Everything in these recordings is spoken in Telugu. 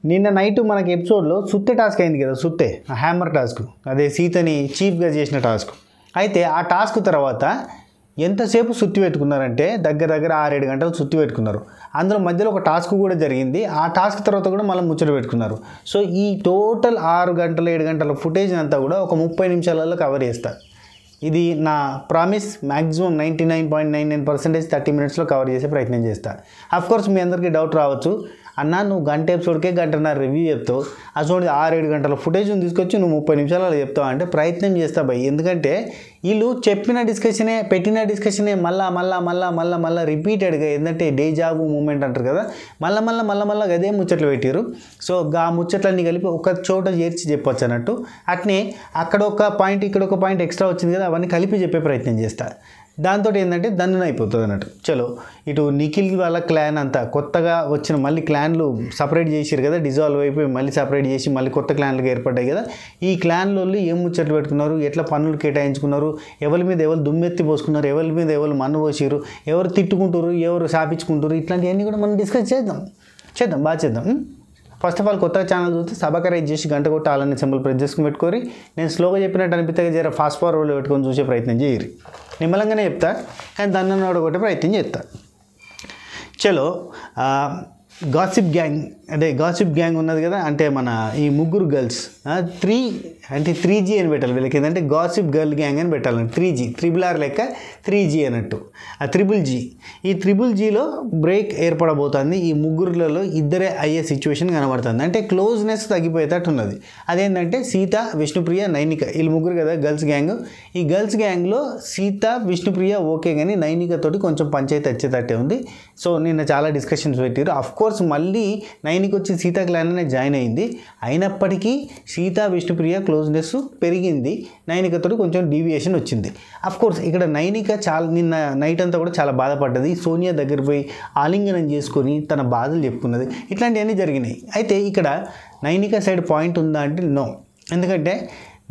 నిన్న నైట్ మనకి ఎపిసోడ్లో సుత్తే టాస్క్ అయింది కదా, సుత్తే హ్యామర్ టాస్క్, అదే సీతని చీఫ్గా చేసిన టాస్క్. అయితే ఆ టాస్క్ తర్వాత ఎంతసేపు సుత్తి పెట్టుకున్నారంటే దగ్గర 6-7 గంటలు సుత్తి పెట్టుకున్నారు. అందులో మధ్యలో ఒక టాస్క్ కూడా జరిగింది. ఆ టాస్క్ తర్వాత కూడా మళ్ళీ ముచ్చట పెట్టుకున్నారు. సో ఈ టోటల్ 6 గంటలు 7 గంటల ఫుటేజ్ అంతా కూడా ఒక 30 నిమిషాలలో కవర్ చేస్తారు. ఇది నా ప్రామిస్. మ్యాక్సిమం 99.99% 30 మినిట్స్లో కవర్ చేసే ప్రయత్నం చేస్తాను. అఫ్కోర్స్ మీ అందరికీ డౌట్ రావచ్చు, అన్న నువ్వు గంట ఎపిసోడ్కే గంటన్నర రివ్యూ చెప్తావు, అసలు 6-7 గంటల ఫుటేజ్ని తీసుకొచ్చి నువ్వు 30 నిమిషాలలో చెప్తావు అంటే ప్రయత్నం చేస్తా భయ్. ఎందుకంటే వీళ్ళు చెప్పిన డిస్కషనే పెట్టిన డిస్కషనే మళ్ళా రిపీటెడ్గా, ఏంటంటే డేజావు మూమెంట్ అంటారు కదా, మళ్ళా అదే ముచ్చట్లు పెట్టారు. సో ఆ ముచ్చట్లన్నీ కలిపి ఒక చోట చేర్చి చెప్పొచ్చు అన్నట్టు. అట్నే అక్కడ ఒక పాయింట్ ఇక్కడ ఒక పాయింట్ ఎక్స్ట్రా వచ్చింది కదా, అవన్నీ కలిపి చెప్పే ప్రయత్నం చేస్తా. దాంతో ఏంటంటే దన్నున అయిపోతుంది అన్నట్టు. చలో ఇటు నిఖిల్ వాళ్ళ క్లాన్ అంతా కొత్తగా వచ్చిన మళ్ళీ క్లాన్లు సపరేట్ చేసారు కదా, డిజాల్వ్ అయిపోయి మళ్ళీ సపరేట్ చేసి మళ్ళీ కొత్త క్లాన్లుగా ఏర్పడ్డాయి కదా. ఈ క్లాన్లో ఏం ముచ్చట్లు పెట్టుకున్నారు, ఎట్లా పనులు కేటాయించుకున్నారు, ఎవరి మీద ఎవరు దుమ్మెత్తి పోసుకున్నారు, ఎవరి మీద ఎవరు మన్ను పోసారు, ఎవరు తిట్టుకుంటారు, ఎవరు సాపించుకుంటారు, ఇట్లాంటివన్నీ కూడా మనం డిస్కస్ చేద్దాం బాగా చేద్దాం. ఫస్ట్ ఆఫ్ ఆల్ కొత్తగా ఛానల్ చూస్తే సబ్స్క్రైబ్ చేసి గంట కొట్టి అలానే సింబల్ ప్రెస్ చేసుకుని పెట్టుకోరి. నేను స్లోగా చెప్పినట్టు అనిపిస్తే జర ఫాస్ట్ ఫార్వర్డ్లో పెట్టుకొని చూసే ప్రయత్నం చేయరు. నిమ్మలంగానే చెప్తా, కానీ దాన్ని కొట్టే ప్రయత్నం చేస్తా. చలో గాసిప్ గ్యాంగ్, అదే గాసిప్ గ్యాంగ్ ఉన్నది కదా, అంటే మన ఈ ముగ్గురు గర్ల్స్ 3G అని పెట్టాలి వీళ్ళకి. ఏంటంటే గాసిప్ గర్ల్ గ్యాంగ్ అని పెట్టాలంటే 3G, RRR లెక్క 3G అన్నట్టు. ఆ GGG, ఈ GGGలో బ్రేక్ ఏర్పడబోతుంది. ఈ ముగ్గురులలో ఇద్దరే అయ్యే సిచ్యువేషన్ కనబడుతుంది. అంటే క్లోజ్నెస్ తగ్గిపోయేటట్టు ఉన్నది. అదేంటంటే సీత, విష్ణుప్రియ, నైనిక, వీళ్ళు ముగ్గురు కదా గర్ల్స్ గ్యాంగ్. ఈ గర్ల్స్ గ్యాంగ్లో సీత, విష్ణుప్రియ ఓకే, కానీ నైనికతోటి కొంచెం పంచాయతీ వచ్చేటట్టే ఉంది. సో నిన్న చాలా డిస్కషన్స్ పెట్టారు. అఫ్కోర్స్ మళ్ళీ నైనిక వచ్చి సీత క్లాన్ అనే జాయిన్ అయింది. అయినప్పటికీ సీత, విష్ణుప్రియ క్లోజ్నెస్ పెరిగింది, నైనికతో కొంచెం డీవియేషన్ వచ్చింది. అఫ్కోర్స్ ఇక్కడ నైనిక నిన్న నైట్ అంతా కూడా చాలా బాధపడ్డది. సోనియా దగ్గర పోయి ఆలింగనం చేసుకొని తన బాధలు చెప్పుకున్నది. ఇట్లాంటివన్నీ జరిగినాయి. అయితే ఇక్కడ నైనిక సైడ్ పాయింట్ ఉందా అంటే నో. ఎందుకంటే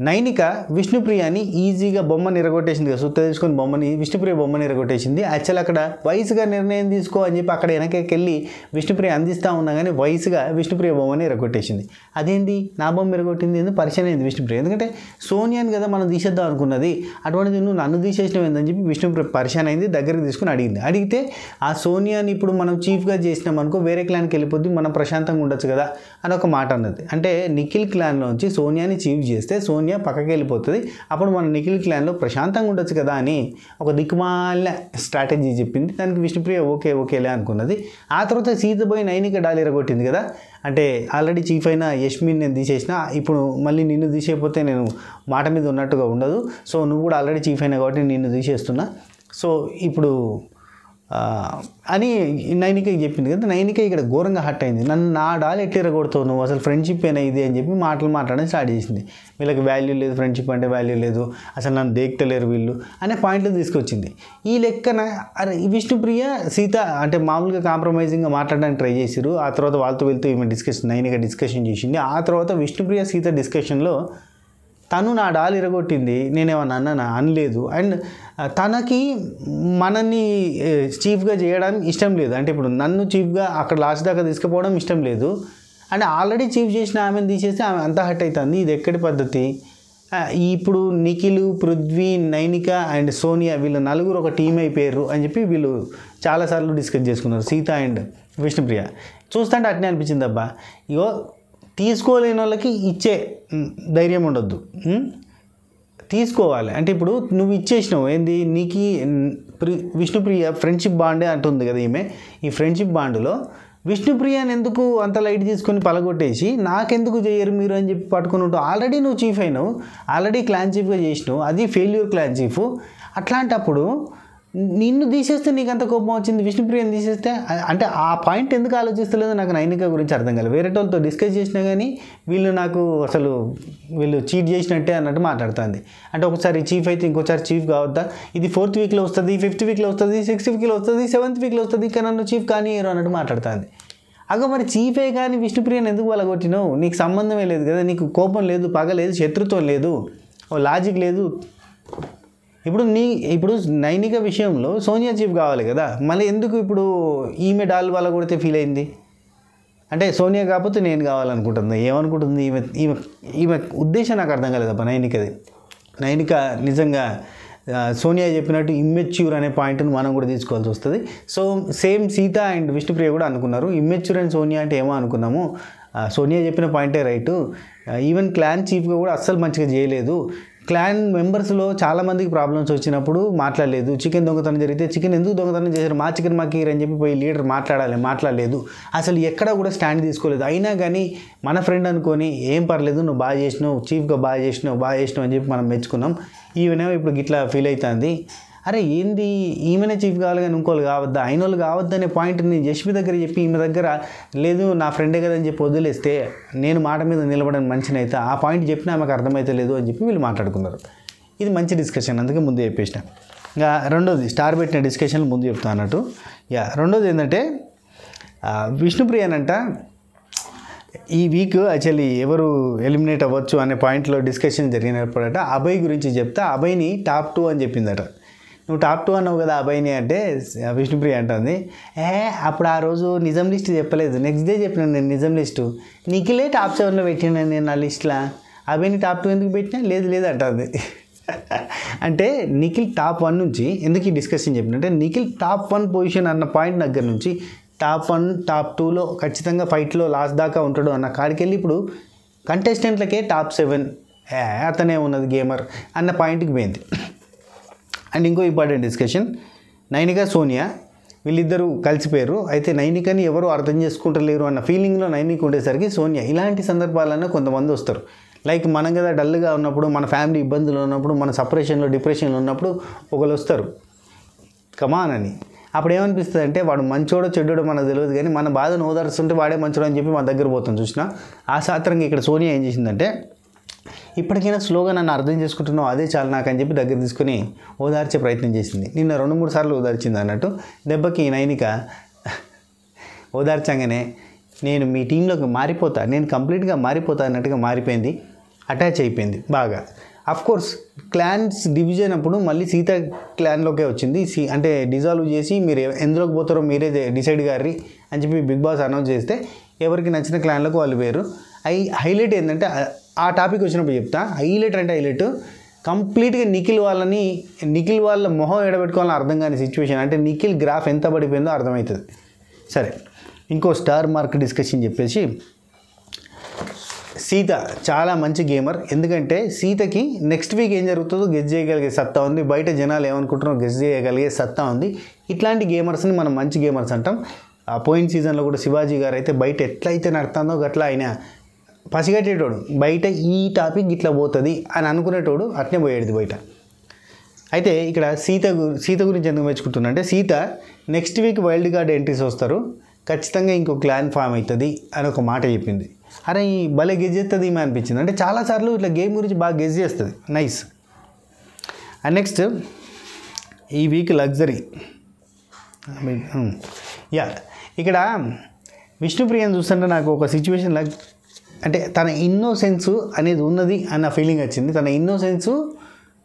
నైనిక విష్ణుప్రియని ఈజీగా బొమ్మని ఎరగొట్టేసింది కదా, సుత్త తీసుకొని బొమ్మని విష్ణుప్రియ బొమ్మని ఎరగొట్టేసింది. యాక్చువల్ అక్కడ వయసుగా నిర్ణయం తీసుకో అని చెప్పి అక్కడ వెనకెళ్ళి విష్ణుప్రియ అందిస్తూ ఉన్నా కానీ వయసుగా విష్ణుప్రియ బొమ్మని ఎరగొట్టేసింది. అదేంటి నా బొమ్మ ఎరగొట్టింది, ఎందుకు పరిచయం అయింది విష్ణుప్రియ, ఎందుకంటే సోనియాని కదా మనం తీసేద్దాం అనుకున్నది, అటువంటిది నువ్వు నన్ను తీసేసినావు ఏందని చెప్పి విష్ణుప్రియ పరిచయం అయింది. దగ్గరికి తీసుకుని అడిగితే ఆ సోనియాని ఇప్పుడు మనం చీఫ్గా చేసినాం అనుకో వేరే క్లాన్కి వెళ్ళిపోద్ది, మనం ప్రశాంతంగా ఉండొచ్చు కదా అని ఒక మాట అన్నది. అంటే నిఖిల్ క్లాన్లోంచి సోనియాని చీఫ్ చేస్తే సోనియా పక్కకి వెళ్ళిపోతుంది, అప్పుడు మన నిఖిల్ క్లాన్లో ప్రశాంతంగా ఉండొచ్చు కదా అని ఒక దిక్కుమాల స్ట్రాటజీ చెప్పింది. దానికి విష్ణుప్రియ ఓకేలే అనుకున్నది. ఆ తర్వాత సీత పోయి నైనిక డాల్ ఎరగొట్టింది కదా, అంటే ఆల్రెడీ చీఫ్ అయిన యష్మిని నేను తీసేసిన, ఇప్పుడు మళ్ళీ నిన్ను తీసేయకపోతే నేను మాట మీద ఉన్నట్టుగా ఉండదు, సో నువ్వు కూడా ఆల్రెడీ చీఫ్ అయినా కాబట్టి నిన్ను తీసేస్తున్నా, సో ఇప్పుడు అని నైనిక చెప్పింది కదా. నైనిక ఇక్కడ ఘోరంగా హట్ అయింది. నన్ను నా డాల్ ఎట్లా ఎరగొడతావు నువ్వు, అసలు ఫ్రెండ్షిప్ అయినా ఇది అని చెప్పి మాట్లాడడం స్టార్ట్ చేసింది. వీళ్ళకి వాల్యూ లేదు, ఫ్రెండ్షిప్ అంటే వాల్యూ లేదు, అసలు నన్ను దేక్తలేరు వీళ్ళు అనే పాయింట్లు తీసుకొచ్చింది. ఈ లెక్కన విష్ణుప్రియ సీత అంటే మామూలుగా కాంప్రమైజింగ్గా మాట్లాడడానికి ట్రై చేశారు. ఆ తర్వాత వాళ్ళతో వెళ్తూ ఈమె నైనిక డిస్కషన్ చేసింది. ఆ తర్వాత విష్ణుప్రియ సీత డిస్కషన్లో తను నా డాల్ ఇరగొట్టింది, నేనేమన్నా అన్నా అనలేదు, అండ్ తనకి మనల్ని చీఫ్గా చేయడం ఇష్టం లేదు, అంటే ఇప్పుడు నన్ను చీఫ్గా అక్కడ లాస్ట్ దాకా తీసుకుపోవడం ఇష్టం లేదు, అంటే ఆల్రెడీ చీఫ్ చేసిన ఆమెను తీసేస్తే ఆమె అంతా హట్ అవుతుంది. ఇది ఎక్కడి పద్ధతి? ఇప్పుడు నిఖిల్, పృథ్వీ, నైనిక అండ్ సోనియా వీళ్ళు నలుగురు ఒక టీం అయిపోయారు అని చెప్పి వీళ్ళు చాలాసార్లు డిస్కస్ చేసుకున్నారు, సీత అండ్ విష్ణుప్రియ. చూస్తుంటే అట్నే అనిపించింది, అబ్బా ఇగో తీసుకోలేని వాళ్ళకి ఇచ్చే ధైర్యం ఉండొద్దు, తీసుకోవాలి. అంటే ఇప్పుడు నువ్వు ఇచ్చేసినావు ఏంది, నీకు విష్ణుప్రియ ఫ్రెండ్షిప్ బాండే అంటుంది కదా ఈమె. ఈ ఫ్రెండ్షిప్ బాండ్లో విష్ణుప్రియని ఎందుకు అంత లైట్ తీసుకొని పలగొట్టేసి నాకెందుకు చేయరు మీరు అని చెప్పి పట్టుకుని ఉంటావు. ఆల్రెడీ నువ్వు చీఫ్ అయినావు, ఆల్రెడీ క్లాన్ చీఫ్గా చేసినావు, అది ఫెయిల్యూర్ క్లాన్ చీఫ్. అట్లాంటప్పుడు నిన్ను తీసేస్తే నీకు అంత కోపం వచ్చింది, విష్ణుప్రియని తీసేస్తే అంటే ఆ పాయింట్ ఎందుకు ఆలోచిస్తలేదో నాకు నైనిక గురించి అర్థం కాలేదు. వేరే వాళ్ళతో డిస్కస్ చేసినా కానీ వీళ్ళు నాకు అసలు వీళ్ళు చీట్ చేసినట్టే అన్నట్టు మాట్లాడుతుంది. అంటే ఒకసారి చీఫ్ అయితే ఇంకోసారి చీఫ్ కావద్దా, ఇది 4th వీక్లో వస్తుంది, 5th వీక్లో వస్తుంది, 6th వీక్లో వస్తుంది, 7th వీక్లో వస్తుంది, ఇక్కడ నన్ను చీఫ్ కానీ అన్నట్టు మాట్లాడుతుంది. అగో మరి చీఫే కానీ విష్ణుప్రియని ఎందుకు వాళ్ళగొట్టినావు, నీకు సంబంధమే లేదు కదా, నీకు కోపం లేదు, పగ లేదు, శత్రుత్వం లేదు, లాజిక్ లేదు. ఇప్పుడు నైనిక విషయంలో సోనియా చీఫ్ కావాలి కదా, మళ్ళీ ఎందుకు ఇప్పుడు ఈమె డాల్ వల్ల కొడితే ఫీల్ అయింది? అంటే సోనియా కాకపోతే నేను కావాలనుకుంటుంది. ఏమనుకుంటుంది ఈమె ఈమె ఈమె ఉద్దేశం నాకు అర్థం కాలేదప్ప నైనికది. నైనిక నిజంగా సోనియా చెప్పినట్టు ఇమ్మెచ్యూర్ అనే పాయింట్ని మనం కూడా తీసుకోవాల్సి వస్తుంది. So same Sita and Vishnupriya కూడా అనుకున్నారు ఇమ్మెచ్యూర్ అండ్ సోనియా అంటే ఏమో అనుకున్నాము. సోనియా చెప్పిన పాయింటే రైటు. ఈవెన్ క్లాన్ చీఫ్గా కూడా అస్సలు మంచిగా చేయలేదు. క్లాన్ మెంబర్స్లో చాలామందికి ప్రాబ్లమ్స్ వచ్చినప్పుడు మాట్లాడలేదు. చికెన్ దొంగతనం జరిగితే చికెన్ ఎందుకు దొంగతనం చేశారు, మా చికెన్ మాకు అని చెప్పి పోయి లీడర్ మాట్లాడలేదు. అసలు ఎక్కడ కూడా స్టాండ్ తీసుకోలేదు. అయినా కానీ మన ఫ్రెండ్ అనుకొని ఏం పర్లేదు నువ్వు బాగా చేసినావు, చీఫ్గా బాగా చేసినావు అని చెప్పి మనం మెచ్చుకున్నాం. ఈవెనేమో ఇప్పుడు గిట్లా ఫీల్ అవుతుంది. అరే ఏంది ఈమెనే చీఫ్ కావాలి కానీ ఇంకోళ్ళు కావద్దా, అయిన వాళ్ళు కావద్దనే పాయింట్ని యష్మి దగ్గర చెప్పి ఈమె దగ్గర లేదు నా ఫ్రెండే కదా అని చెప్పి వదిలేస్తే నేను మాట మీద నిలబడని మంచిని అయితే ఆ పాయింట్ చెప్పినా ఆమెకు అర్థమైతే లేదు అని చెప్పి వీళ్ళు మాట్లాడుకున్నారు. ఇది మంచి డిస్కషన్, అందుకే ముందు చెప్పేసిన. ఇంకా రెండోది స్టార్ పెట్టిన డిస్కషన్లు ముందు చెప్తా అన్నట్టు. రెండోది ఏంటంటే విష్ణుప్రియనంట ఈ వీక్ యాక్చువల్లీ ఎవరు ఎలిమినేట్ అవ్వచ్చు అనే పాయింట్లో డిస్కషన్ జరిగినప్పుడట అభయ్ గురించి చెప్తా అభయ్ని టాప్ 2 అని చెప్పిందట. నువ్వు టాప్ 2 అన్నావు కదా అభయ్ని అంటే విష్ణుప్రియ అంటుంది అప్పుడు ఆ రోజు నిజం లిస్ట్ చెప్పలేదు, నెక్స్ట్ డే చెప్పినాను నేను నిజం లిస్టు, నిఖిలే టాప్ 7లో పెట్టినా నేను నా లిస్ట్లో, అభయ్ని టాప్ 2 ఎందుకు పెట్టినా లేదు అంటుంది. అంటే నిఖిల్ టాప్ 1 నుంచి ఎందుకు ఈ డిస్కషన్ చెప్పినంటే నిఖిల్ టాప్ 1 పొజిషన్ అన్న పాయింట్ దగ్గర నుంచి టాప్ 1 టాప్ 2లో ఖచ్చితంగా ఫైట్లో లాస్ట్ దాకా ఉంటాడు అన్న కాడికి వెళ్ళి ఇప్పుడు కంటెస్టెంట్లకే టాప్ 7 అతనే ఉన్నది గేమర్ అన్న పాయింట్కి పోయింది. అండ్ ఇంకో ఇంపార్టెంట్ డిస్కషన్ నైనిక సోనియా వీళ్ళిద్దరూ కలిసిపోయారు. అయితే నైనికని ఎవరు అర్థం చేసుకుంటలేరు అన్న ఫీలింగ్లో నైనిక ఉండేసరికి సోనియా ఇలాంటి సందర్భాలన్నా కొంతమంది వస్తారు. లైక్ మనం కదా డల్గా ఉన్నప్పుడు, మన ఫ్యామిలీ ఇబ్బందులు ఉన్నప్పుడు, మన సపరేషన్లో డిప్రెషన్లో ఉన్నప్పుడు ఒకళ్ళు వస్తారు కమాన్ అని. అప్పుడు ఏమనిపిస్తుంది అంటే వాడు మంచోడో చెడ్డోడో మనకు తెలియదు కానీ మన బాధను ఓదారుస్తుంటే వాడే మంచోడు అని చెప్పి మన దగ్గర పోతాం చూసినా. ఆ సాత్రంగా ఇక్కడ సోనియా ఏం చేసిందంటే ఇప్పటికైనా స్లోగా నన్ను అర్థం చేసుకుంటున్నావు అదే చాలు నాకు అని చెప్పి దగ్గర తీసుకుని ఓదార్చే ప్రయత్నం చేసింది. నిన్న 2-3 సార్లు ఓదార్చింది అన్నట్టు. దెబ్బకి నైనిక ఓదార్చంగానే నేను మీ టీంలోకి మారిపోతా, నేను కంప్లీట్గా మారిపోతా అన్నట్టుగా మారిపోయింది, అటాచ్ అయిపోయింది బాగా. అఫ్కోర్స్ క్లాన్స్ డివిజన్ అప్పుడు మళ్ళీ సీత క్లాన్లోకే వచ్చింది. అంటే డిజాల్వ్ చేసి మీరు ఎందులోకి పోతారో మీరే డిసైడ్ గారి అని చెప్పి బిగ్ బాస్ అనౌన్స్ చేస్తే ఎవరికి నచ్చిన క్లాన్లకు వాళ్ళు వేరు. హైలైట్ ఏంటంటే ఆ టాపిక్ వచ్చినప్పుడు చెప్తా. హైలైట్ కంప్లీట్గా నిఖిల్ వాళ్ళ మొహం ఎడబెట్టుకోవాలని అర్థం కాని సిచ్యువేషన్. అంటే నిఖిల్ గ్రాఫ్ ఎంత పడిపోయిందో అర్థమవుతుంది. సరే ఇంకో స్టార్ మార్క్ డిస్కషన్ చెప్పేసి సీత చాలా మంచి గేమర్. ఎందుకంటే సీతకి నెక్స్ట్ వీక్ ఏం జరుగుతుందో గెస్ చేయగలిగే సత్తా ఉంది, బయట జనాలు ఏమనుకుంటున్నారో గెస్ చేయగలిగే సత్తా ఉంది. ఇట్లాంటి గేమర్స్ని మనం మంచి గేమర్స్ అంటాం. ఆ పోయిన సీజన్లో కూడా శివాజీ గారు అయితే బయట ఎట్లయితే నడుతుందో గట్లా ఆయన పసిగట్టేటోడు, బయట ఈ టాపిక్ ఇట్లా పోతుంది అని అనుకునేటోడు అట్నే పోయేది బయట. అయితే ఇక్కడ సీత గురించి ఎందుకు మెచ్చుకుంటున్నా అంటే Sita next week wild card entries వస్తారు, ఖచ్చితంగా ఇంకో క్లాన్ ఫామ్ అవుతుంది అని ఒక మాట చెప్పింది. అరే ఈ భలే గెజ్ చేస్తుంది ఈమె అనిపించింది. అంటే చాలాసార్లు ఇట్లా గేమ్ గురించి బాగా గెజ్ చేస్తుంది, నైస్. అండ్ నెక్స్ట్ ఈ వీక్ లగ్జరీ ఇక్కడ విష్ణుప్రియని చూస్తుంటే నాకు ఒక సిచ్యువేషన్ అంటే తన ఇన్నోసెన్స్ అనేది ఉన్నది అన్న ఫీలింగ్ వచ్చింది. తన ఇన్నోసెన్స్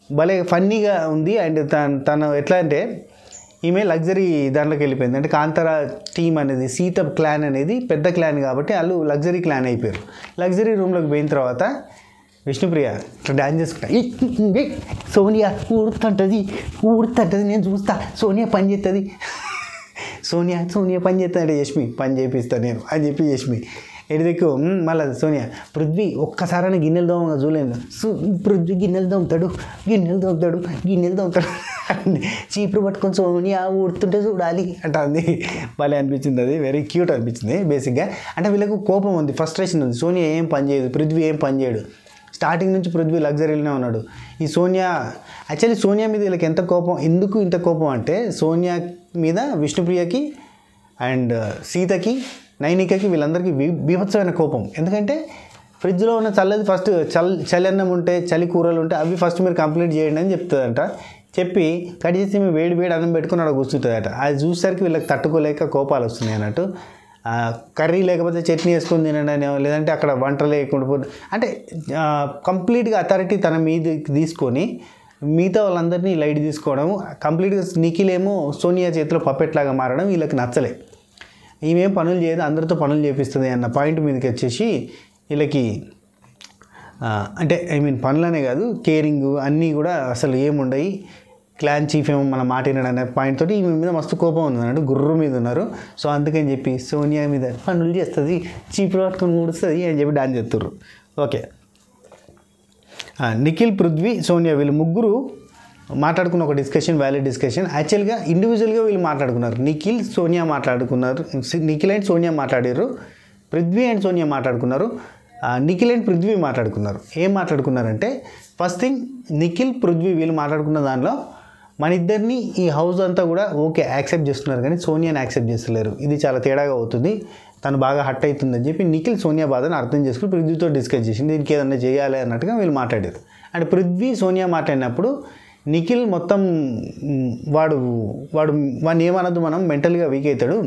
భలే ఫన్నీగా ఉంది. అండ్ తను ఎట్లా అంటే ఈమె లగ్జరీ దాంట్లోకి వెళ్ళిపోయింది. అంటే కాంతారా టీమ్ అనేది సీత క్లాన్ అనేది పెద్ద క్లాన్ కాబట్టి వాళ్ళు లగ్జరీ క్లాన్ అయిపోయారు. లగ్జరీ రూమ్లోకి పోయిన తర్వాత విష్ణుప్రియ ఇట్లా డాన్స్ చేసుకుంటా, సోనియా ఊడుతుంటుంది నేను చూస్తా, సోనియా పని చేస్తుంది, సోనియా పని చేస్తుంది అంటే యష్మి పని చేపిస్తాను నేను అని చెప్పి యష్మి ఎడిదిక్కు మళ్ళీ సోనియా పృథ్వీ ఒక్కసారైనా గిన్నెలు దోమగా చూడలేదు, పృథ్వీ గిన్నెలు దోముతాడు చీపురు పట్టుకొని సోనియా ఊడుతుంటే చూడాలి అంటుంది. భలే అనిపించింది, అది వెరీ క్యూట్ అనిపించింది బేసిక్గా. అంటే వీళ్ళకు కోపం ఉంది, ఫ్రస్ట్రేషన్ ఉంది. సోనియా ఏం పని చేయదు, పృథ్వీ ఏం పని చేయడు. స్టార్టింగ్ నుంచి పృథ్వీ లగ్జరీలోనే ఉన్నాడు. ఈ సోనియా యాక్చువల్లీ సోనియా మీద వీళ్ళకి ఎంత కోపం, ఎందుకు ఇంత కోపం అంటే సోనియా మీద విష్ణుప్రియకి అండ్ సీతకి నైనికకి వీళ్ళందరికీ బీభత్సమైన కోపం. ఎందుకంటే ఫ్రిడ్జ్లో ఉన్న చల్లది ఫస్ట్ చలి అన్నం ఉంటే చలి కూరలు ఉంటే అవి ఫస్ట్ మీరు కంప్లీట్ చేయండి అని చెప్తుందంట. చెప్పి కట్ చేసి మేము వేడి అన్నం పెట్టుకుని అక్కడ కూర్చుంటుందట. అది చూసేసరికి వీళ్ళకి తట్టుకోలేక కోపాలు వస్తున్నాయి అన్నట్టు. కర్రీ లేకపోతే చట్నీ వేసుకొని తినడం, లేదంటే అక్కడ వంట లేకుండా అంటే కంప్లీట్గా అథారిటీ తన మీద తీసుకొని మిగతా వాళ్ళందరినీ లైట్ తీసుకోవడం, కంప్లీట్గా నిఖిలేమో సోనియా చేతిలో పప్పెట్లాగా మారడం వీళ్ళకి నచ్చలే. ఈమెం పనులు చేయదు, అందరితో పనులు చేపిస్తుంది అన్న పాయింట్ మీదకి వచ్చేసి వీళ్ళకి అంటే పనులనే కాదు, కేరింగ్ అన్నీ కూడా అసలు ఏముండయి. క్లాన్ చీఫ్ ఏమో మన మాట వినడు అనే పాయింట్ తోటి ఈమె మీద మస్తు కోపం ఉంది అన్నట్టు, గుర్రు మీద ఉన్నారు. సో అందుకని చెప్పి సోనియా మీద పనులు చేస్తుంది, చీపులు పట్టుకొని ముడుస్తుంది అని చెప్పి డాన్స్ చేస్తుర్రు. ఓకే, నిఖిల్, పృథ్వీ, సోనియా వీళ్ళు ముగ్గురు మాట్లాడుకున్న ఒక డిస్కషన్, వ్యాలిడ్ డిస్కషన్. యాక్చువల్గా ఇండివిజువల్గా వీళ్ళు మాట్లాడుకున్నారు. నిఖిల్ అండ్ సోనియా మాట్లాడారు, పృథ్వీ అండ్ సోనియా మాట్లాడుకున్నారు, నిఖిల్ అండ్ పృథ్వీ మాట్లాడుకున్నారు. ఏం మాట్లాడుకున్నారంటే, ఫస్ట్ థింగ్ నిఖిల్, పృథ్వీ వీళ్ళు మాట్లాడుకున్న దానిలో మన ఇద్దరిని ఈ హౌస్ అంతా కూడా ఓకే యాక్సెప్ట్ చేస్తున్నారు, కానీ సోనియాని యాక్సెప్ట్ చేస్తలేరు. ఇది చాలా తేడాగా అవుతుంది, తను బాగా హట్ అవుతుందని చెప్పి నిఖిల్ సోనియా బాధను అర్థం చేసుకుని పృథ్వీతో డిస్కస్ చేసింది, దీనికి ఏదన్నా చేయాలి అన్నట్టుగా వీళ్ళు మాట్లాడారు. అండ్ పృథ్వీ సోనియా మాట్లాడినప్పుడు నిఖిల్ మొత్తం వాడిని ఏమనద్దు, మనం మెంటల్గా వీక్ అవుతాడు,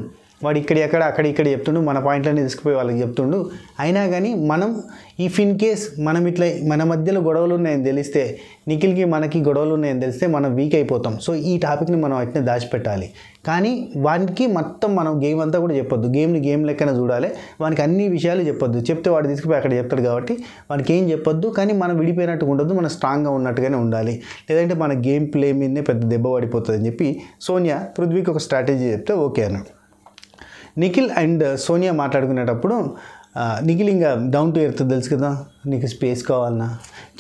వాడు అక్కడ చెప్తుండు, మన పాయింట్లన్నీ తీసుకుపోయి వాళ్ళకి చెప్తుండు. అయినా కానీ మనం ఇఫ్ ఇన్ కేస్ మనం ఇట్లా మన మధ్యలో గొడవలు ఉన్నాయని తెలిస్తే, నిఖిల్కి మనకి గొడవలు ఉన్నాయని తెలిస్తే మనం వీక్ అయిపోతాం. సో ఈ టాపిక్ని మనం అట్నే దాచిపెట్టాలి. కానీ వానికి మొత్తం మనం గేమ్ అంతా కూడా చెప్పొద్దు, గేమ్ లెక్కన చూడాలి, వానికి అన్ని విషయాలు చెప్పొద్దు. చెప్తే వాడు తీసుకుపోయి అక్కడ చెప్తాడు కాబట్టి వానికి ఏం చెప్పొద్దు. కానీ మనం విడిపోయినట్టుగా ఉండొద్దు, మనం స్ట్రాంగ్గా ఉన్నట్టుగానే ఉండాలి, లేదంటే మన గేమ్ ప్లే మీదనే పెద్ద దెబ్బ పడిపోతుంది అని చెప్పి సోనియా పృథ్వీకి ఒక స్ట్రాటజీ చెప్తే ఓకే అన్నాడు. నిఖిల్ అండ్ సోనియా మాట్లాడుకునేటప్పుడు నిఖిల్ ఇంకా డౌన్ టు ఎర్త్, తెలుసు కదా, నీకు స్పేస్ కావాలన్నా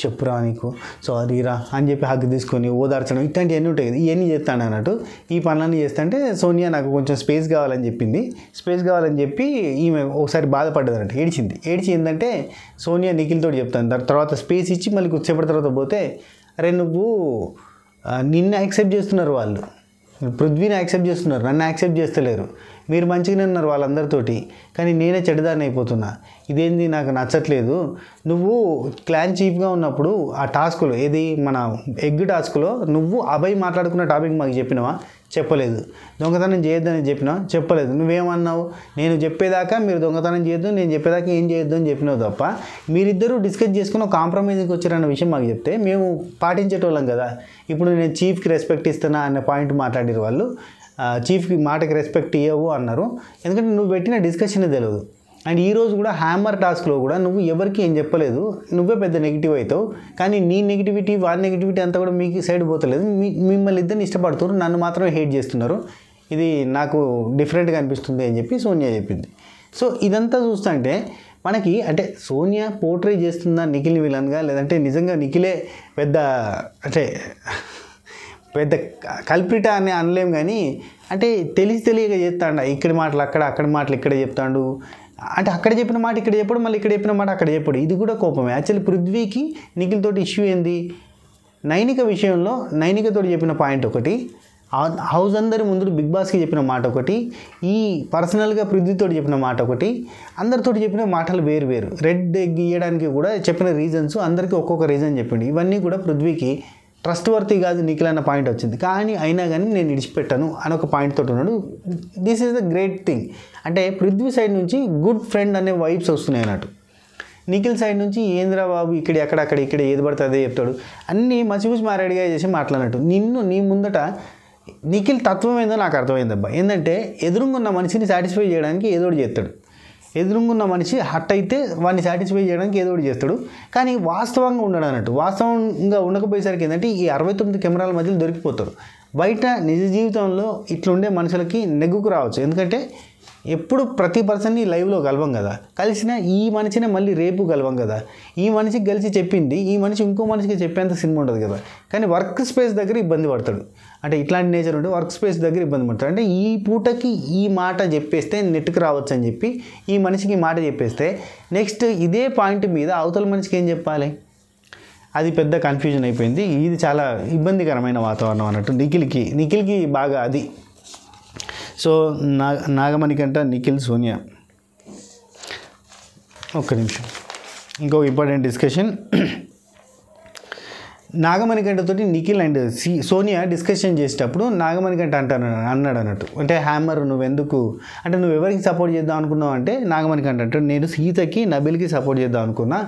చెప్పురా, నీకు సారీ రా అని చెప్పి హగ్ తీసుకొని ఓదార్చడం, ఇట్లాంటివన్నీ ఉంటాయి కదా, ఇవన్నీ చేస్తాను అన్నట్టు. ఈ పనులన్నీ చేస్తుంటే సోనియా నాకు కొంచెం స్పేస్ కావాలని చెప్పింది. స్పేస్ కావాలని చెప్పి ఈమె ఒకసారి బాధపడ్డది అన్నట్టు, ఏడ్చి ఏంటంటే సోనియా నిఖిల్తో చెప్తాను, తర్వాత స్పేస్ ఇచ్చి మళ్ళీ కొద్దిసేపటి తర్వాత పోతే, అరే నువ్వు నిన్ను యాక్సెప్ట్ చేస్తున్నారు వాళ్ళు, పృథ్వీని యాక్సెప్ట్ చేస్తున్నారు, నన్ను యాక్సెప్ట్ చేస్తలేరు, మీరు మంచిగానే ఉన్నారు వాళ్ళందరితోటి, కానీ నేనే చెడ్డదాన్ని అయిపోతున్నా, ఇదేంది నాకు నచ్చట్లేదు. నువ్వు క్లాన్ చీఫ్గా ఉన్నప్పుడు ఆ టాస్క్లో ఏది మన ఎగ్ టాస్క్లో నువ్వు అభయ్ మాట్లాడుకున్న టాపిక్ మాకు చెప్పినావా? చెప్పలేదు. దొంగతనం చేయొద్దని చెప్పినావా? చెప్పలేదు. నువ్వేమన్నావు? నేను చెప్పేదాకా మీరు దొంగతనం చేయొద్దు, నేను చెప్పేదాకా ఏం చేయొద్దు అని చెప్పినావు తప్ప, మీరిద్దరూ డిస్కస్ చేసుకుని కాంప్రమైజ్కి వచ్చారన్న విషయం మాకు చెప్తే మేము పాటించేటోళ్ళం కదా. ఇప్పుడు నేను చీఫ్కి రెస్పెక్ట్ ఇస్తున్నా అనే పాయింట్ మాట్లాడారు వాళ్ళు. చీఫ్కి మాటకి రెస్పెక్ట్ ఇవ్వవు అన్నారు, ఎందుకంటే నువ్వు పెట్టిన డిస్కషన్ తెలియదు. అండ్ ఈరోజు కూడా హ్యామర్ టాస్క్లో కూడా నువ్వు ఎవరికి ఏం చెప్పలేదు, నువ్వే పెద్ద నెగిటివ్ అవుతావు. కానీ నీ నెగిటివిటీ వాడి నెగిటివిటీ అంతా కూడా మీకు సైడ్ పోతలేదు, మిమ్మల్ని ఇద్దరిని ఇష్టపడుతున్నారు, నన్ను మాత్రమే హేట్ చేస్తున్నారు, ఇది నాకు డిఫరెంట్గా అనిపిస్తుంది అని చెప్పి సోనియా చెప్పింది. సో ఇదంతా చూస్తుంటే మనకి అంటే సోనియా పోర్ట్రే చేస్తుందా నిఖిల్ని విలన్గా, లేదంటే నిజంగా నిఖిలే పెద్ద కల్ప్రిట అని అనలేం, కానీ అంటే తెలియక చేస్తాడు, ఇక్కడి మాటలు అక్కడ మాటలు ఇక్కడ చెప్తాడు, అంటే అక్కడ చెప్పిన మాట ఇక్కడ చెప్పడు, మళ్ళీ ఇక్కడ చెప్పిన మాట అక్కడ చెప్పడు, ఇది కూడా కోపమే. యాక్చువల్లీ పృథ్వీకి నిఖిల్తో ఇష్యూ ఏంది, నైనిక విషయంలో నైనికతో చెప్పిన పాయింట్ ఒకటి, హౌస్ అందరి ముందు బిగ్ బాస్కి చెప్పిన మాట ఒకటి, ఈ పర్సనల్గా పృథ్వీతో చెప్పిన మాట ఒకటి, అందరితో చెప్పిన మాటలు వేరు. రెడ్ ఎగ్ ఇవ్వడానికి కూడా చెప్పిన రీజన్స్ అందరికీ ఒక్కొక్క రీజన్ చెప్పింది. ఇవన్నీ కూడా పృథ్వీకి ట్రస్ట్ వర్తీ కాదు నిఖిల్ అన్న పాయింట్ వచ్చింది. కానీ అయినా కానీ నేను విడిచిపెట్టాను అని ఒక పాయింట్ తోటి ఉన్నాడు. This is the great thing. అంటే పృథ్వీ సైడ్ నుంచి గుడ్ ఫ్రెండ్ అనే వైబ్స్ వస్తున్నాయి అన్నట్టు. నిఖిల్ సైడ్ నుంచి ఏంద్రా బాబు ఇక్కడ ఏది పడితే అదే చెప్తాడు, అన్నీ మసిపూసి మారేడిగా చేసి మాట్లాడినట్టు. నీ ముందట నిఖిల్ తత్వం ఏందో నాకు అర్థమైందబ్బా. ఏంటంటే ఎదురుగున్న మనిషిని సాటిస్ఫై చేయడానికి ఏదో ఒకటి చేస్తాడు, ఎదురుగున్న మనిషి హట్ అయితే వాడిని సాటిస్ఫై చేయడానికి ఏదో ఒకటి చేస్తాడు, కానీ వాస్తవంగా ఉండడు అన్నట్టు. వాస్తవంగా ఉండకపోయేసరికి ఏంటంటే ఈ 69 కెమెరాల మధ్యలో దొరికిపోతారు. బయట నిజ జీవితంలో ఇట్లుండే మనుషులకి నెగ్గుకు రావచ్చు, ఎందుకంటే ఎప్పుడు ప్రతి పర్సన్ని లైవ్లో కలవం కదా, కలిసిన ఈ మనిషినే మళ్ళీ రేపు కలవం కదా, ఈ మనిషికి కలిసి చెప్పింది ఈ మనిషి ఇంకో మనిషికి చెప్పేంత సినిమా ఉండదు కదా. కానీ వర్క్ స్పేస్ దగ్గర ఇబ్బంది పడతాడు, అంటే ఇట్లాంటి నేచర్ ఉంటే వర్క్ స్పేస్ దగ్గర ఇబ్బంది పడతాడు. అంటే ఈ పూటకి ఈ మాట చెప్పేస్తే నెట్కి రావచ్చు అని చెప్పి ఈ మనిషికి మాట చెప్పేస్తే నెక్స్ట్ ఇదే పాయింట్ మీద అవతల మనిషికి ఏం చెప్పాలి, అది పెద్ద కన్ఫ్యూజన్ అయిపోయింది. ఇది చాలా ఇబ్బందికరమైన వాతావరణం అన్నట్టు నిఖిల్కి బాగా అది. సో నాగమణికంట, నిఖిల్, సోనియా. ఒక్క నిమిషం, ఇంకొక ఇంపార్టెంట్ డిస్కషన్. నాగమణికంటతోటి నిఖిల్ అండ్ సోనియా డిస్కషన్ చేసేటప్పుడు నాగమణికంట అన్నాడు అన్నట్టు, అంటే హ్యామర్ నువ్వెందుకు నువ్వు ఎవరికి సపోర్ట్ చేద్దాం అనుకున్నావు అంటే నాగమణికంట అంటే నేను సీతకి నబిల్కి సపోర్ట్ చేద్దాం అనుకున్నా,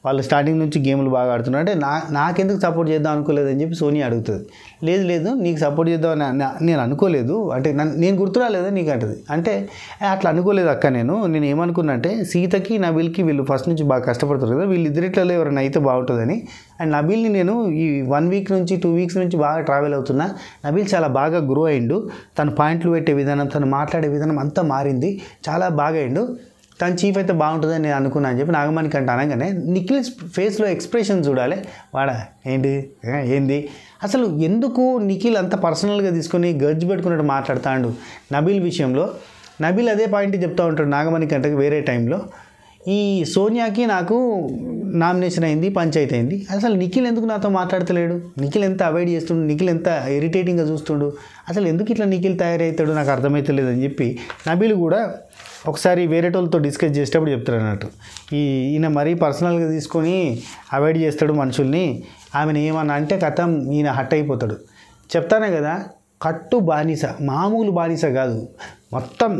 వాళ్ళు స్టార్టింగ్ నుంచి గేమ్లు బాగా ఆడుతున్నారు అంటే నాకెందుకు సపోర్ట్ చేద్దాం అనుకోలేదని చెప్పి సోనియా అడుగుతుంది. లేదు నీకు సపోర్ట్ చేద్దాం నేను అనుకోలేదు అంటే నేను గుర్తురాలేదా నీకు అంటది. అంటే అట్లా అనుకోలేదు అక్క, నేను ఏమనుకున్నా అంటే సీతకి నబీల్కి వీళ్ళు ఫస్ట్ నుంచి బాగా కష్టపడతారు కదా, వీళ్ళిద్దరిట్లలో ఎవరైనా అయితే బాగుంటుందని. అండ్ నబీల్ని నేను ఈ 1 వీక్ నుంచి 2 వీక్స్ నుంచి బాగా ట్రావెల్ అవుతున్నా. నబీల్ చాలా బాగా గ్రో అయిండు, తన పాయింట్లు పెట్టే విధానం, తను మాట్లాడే విధానం అంతా మారింది, చాలా బాగా అయిండు, తన చీఫ్ అయితే బాగుంటుందని నేను అనుకున్నాను అని చెప్పి నాగమణికి అంటే అనగానే నిఖిల్ ఫేస్లో ఎక్స్ప్రెషన్ చూడాలి. ఏంది అసలు ఎందుకు నిఖిల్ అంత పర్సనల్గా తీసుకొని గర్జ్ పెట్టుకున్నట్టు మాట్లాడుతాడు నబీల్ విషయంలో. నబీల్ అదే పాయింట్ చెప్తూ ఉంటాడు నాగమణి కంటకి వేరే టైంలో. ఈ సోనియాకి నాకు నామినేషన్ అయింది, పంచాయతీ అయింది, అసలు నిఖిల్ ఎందుకు నాతో మాట్లాడతలేడు, నిఖిల్ ఎంత అవాయిడ్ చేస్తుండు, నిఖిల్ ఎంత ఇరిటేటింగ్గా చూస్తుండు, అసలు ఎందుకు ఇట్లా నిఖిల్ తయారవుతాడు నాకు అర్థమవుతలేదు అని చెప్పి నబీల్ కూడా ఒకసారి వేరే వాళ్ళతో డిస్కస్ చేసేటప్పుడు చెప్తాడు అన్నట్టు. ఈయన మరీ పర్సనల్గా తీసుకొని అవాయిడ్ చేస్తాడు మనుషుల్ని, ఆమెను ఏమన్నా అంటే కథం ఈయన హట్ అయిపోతాడు. చెప్తానే కదా, కట్టు బానిస, మామూలు బానిస కాదు, మొత్తం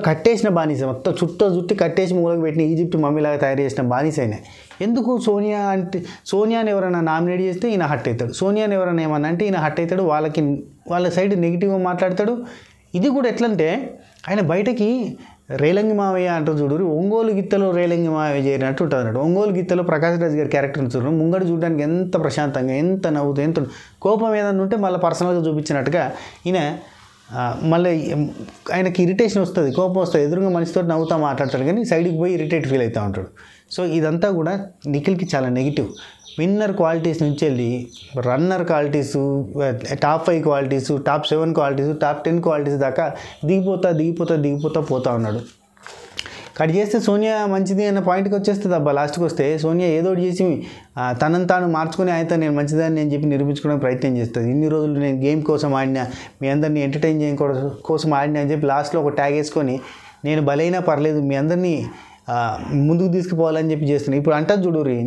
కట్టేసిన బానిస, మొత్తం చుట్టి కట్టేసి మూలకు పెట్టిన ఈజిప్ట్ మమ్మీలాగా తయారు చేసిన బానిస అయినా. ఎందుకు సోనియాని ఎవరైనా నామినేట్ చేస్తే ఈయన హట్ అవుతాడు, సోనియాని ఎవరైనా ఏమన్నా అంటే ఈయన హట్ అవుతాడు, వాళ్ళ సైడ్ నెగిటివ్గా మాట్లాడతాడు. ఇది కూడా ఎట్లంటే ఆయన బయటకి రేలంగి మావయ్య అంటూ చూడరు, ఒంగోలు గిత్తలో రేలంగి మావయ్య చేరినట్టు ఉంటుంది అన్నట్టు. ఒంగోలు గిత్తలో ప్రకాష్ రాజ్ గారి క్యారెక్టర్ని చూడరు, ముంగడు చూడడానికి ఎంత ప్రశాంతంగా, ఎంత నవ్వుతూ, ఎంత కోపం ఏదన్నా ఉంటే మళ్ళీ పర్సనల్గా చూపించినట్టుగా ఈయన మళ్ళీ ఆయనకి ఇరిటేషన్ వస్తుంది, కోపం వస్తుంది, ఎదురుగా మనిషితో నవ్వుతూ మాట్లాడతాడు కానీ సైడ్కి పోయి ఇరిటేట్ ఫీల్ అవుతూ ఉంటాడు. సో ఇదంతా కూడా నిఖిల్కి చాలా నెగిటివ్. విన్నర్ క్వాలిటీస్ నుంచి వెళ్ళి runner qualities, top 5 qualities, top 7 qualities, top 10 qualities దాకా దిగిపోతా పోతా ఉన్నాడు. కట్ చేస్తే సోనియా మంచిది అన్న పాయింట్కి వచ్చేస్తుంది అబ్బా. లాస్ట్కి వస్తే సోనియా ఏదో చేసి తనను తాను మార్చుకొని అయితే నేను మంచిదని నేను చెప్పి నిరూపించుకోవడానికి ప్రయత్నం చేస్తుంది. ఇన్ని రోజులు నేను గేమ్ కోసం ఆడినా, మీ అందరినీ ఎంటర్టైన్ చేయడం కోసం ఆడినా అని చెప్పి లాస్ట్లో ఒక ట్యాగ్ వేసుకొని నేను బలైనా పర్లేదు మీ అందరినీ ముందుకు తీసుకుపోవాలని చెప్పి చేస్తున్నాను. ఇప్పుడు అంటారు చూడురి,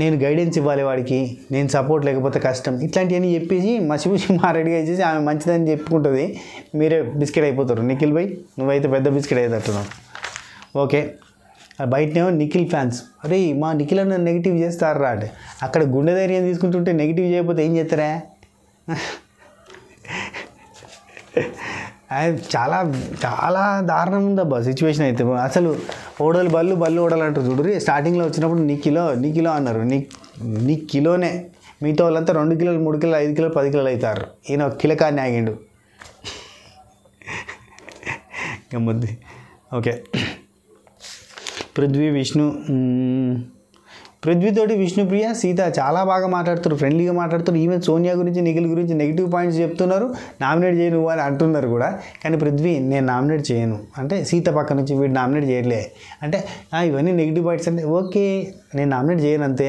నేను గైడెన్స్ ఇవ్వాలి వాడికి, నేను సపోర్ట్ లేకపోతే కష్టం, ఇట్లాంటివన్నీ చెప్పేసి మసిపూసి మారెడ్గా ఇచ్చేసి ఆమె మంచిదని చెప్పుకుంటుంది. మీరే బిస్కెట్ అయిపోతారు. నిఖిల్ భాయ్ నువ్వైతే పెద్ద బిస్కెట్ అయ్యేటట్టున్నావు. ఓకే, బయటనేమో నిఖిల్ ఫ్యాన్స్, అరే మా నిఖిల్ అన్న నెగిటివ్ చేస్తారా అంటే, అక్కడ గుండె ధైర్యం తీసుకుంటుంటే నెగిటివ్ చేయకపోతే ఏం చేస్తారా? చాలా చాలా దారుణం ఉందబ్బా సిచ్యువేషన్ అయితే. అసలు బళ్ళు ఓడలు అంటారు చూడు, స్టార్టింగ్లో వచ్చినప్పుడు నీ కిలో అన్నారు, నీ కిలోనే, మిగతా వాళ్ళంతా 2 కిలోలు 3 కిలోలు 5 కిలోలు 10 కిలోలు అవుతారు, ఈయన 1 కిలో కానీ ఆగిండు. గమ్మద్ది. ఓకే, పృథ్వీతోటి విష్ణుప్రియ సీత చాలా బాగా మాట్లాడుతారు, ఫ్రెండ్లీగా మాట్లాడుతారు. ఈవెన్ సోనియా గురించి నిఖిల్ గురించి నెగిటివ్ పాయింట్స్ చెప్తున్నారు, నామినేట్ చేయను అని అంటున్నారు కూడా. కానీ పృథ్వీ నేను నామినేట్ చేయను అంటే సీత పక్క నుంచి వీడు నామినేట్ చేయట్లే అంటే ఇవన్నీ నెగిటివ్ పాయింట్స్ అంటే ఓకే నేను నామినేట్ చేయను అంతే.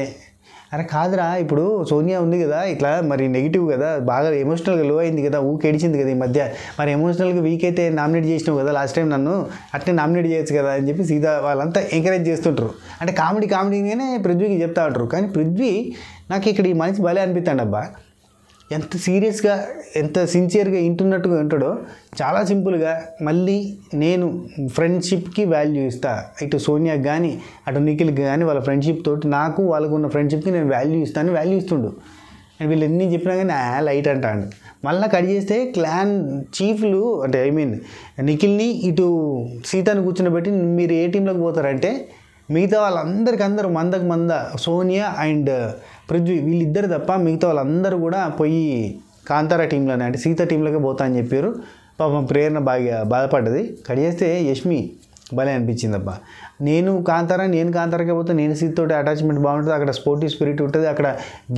అరే కాదురా, ఇప్పుడు సోనియా ఉంది కదా ఇట్లా మరి నెగిటివ్ కదా, బాగా ఎమోషనల్గా లో అయింది కదా, ఏడిచింది కదా ఈ మధ్య, మరి ఎమోషనల్గా వీక్ అయితే నామినేట్ చేసినావు కదా లాస్ట్ టైం, నన్ను అట్లే నామినేట్ చేయొచ్చు కదా అని చెప్పి సీదా వాళ్ళంతా ఎంకరేజ్ చేస్తుంటారు. అంటే కామెడీగానే పృథ్వీకి చెప్తా ఉంటారు. కానీ పృథ్వీ నాకు ఇక్కడ ఈ మనిషి భలే అనిపిస్తాడు అబ్బా, ఎంత సీరియస్గా ఎంత సిన్సియర్గా వింటున్నట్టుగా ఉంటాడో, చాలా సింపుల్గా. మళ్ళీ నేను ఫ్రెండ్షిప్కి వాల్యూ ఇస్తా, ఇటు సోనియాకి కానీ అటు నిఖిల్కి కానీ వాళ్ళ ఫ్రెండ్షిప్ తోటి నాకు వాళ్ళకు ఉన్న ఫ్రెండ్షిప్కి నేను వాల్యూ ఇస్తుండు. అండ్ వీళ్ళు ఎన్ని చెప్పినా కానీ లైట్ అంటాడు. మళ్ళీ కట్ చేస్తే క్లాన్ చీఫ్లు అంటే నిఖిల్ని ఇటు సీతను కూర్చున్నబెట్టి మీరు ఏ టీంలోకి పోతారంటే మిగతా వాళ్ళందరికీ మంద సోనియా అండ్ పృథ్వీ వీళ్ళిద్దరు తప్ప మిగతా వాళ్ళందరూ కూడా పోయి కాంతారా టీంలోనే అంటే సీత టీంలోకి పోతా అని చెప్పారు. పాపం ప్రేరణ బాగా బాధపడ్డది. కట్ చేస్తే యష్మి భలే అనిపించింది అబ్బా, నేను కాంతారాకి పోతే నేను సీతతోటి అటాచ్మెంట్ బాగుంటుంది, అక్కడ స్పోర్టివ్ స్పిరిట్ ఉంటుంది, అక్కడ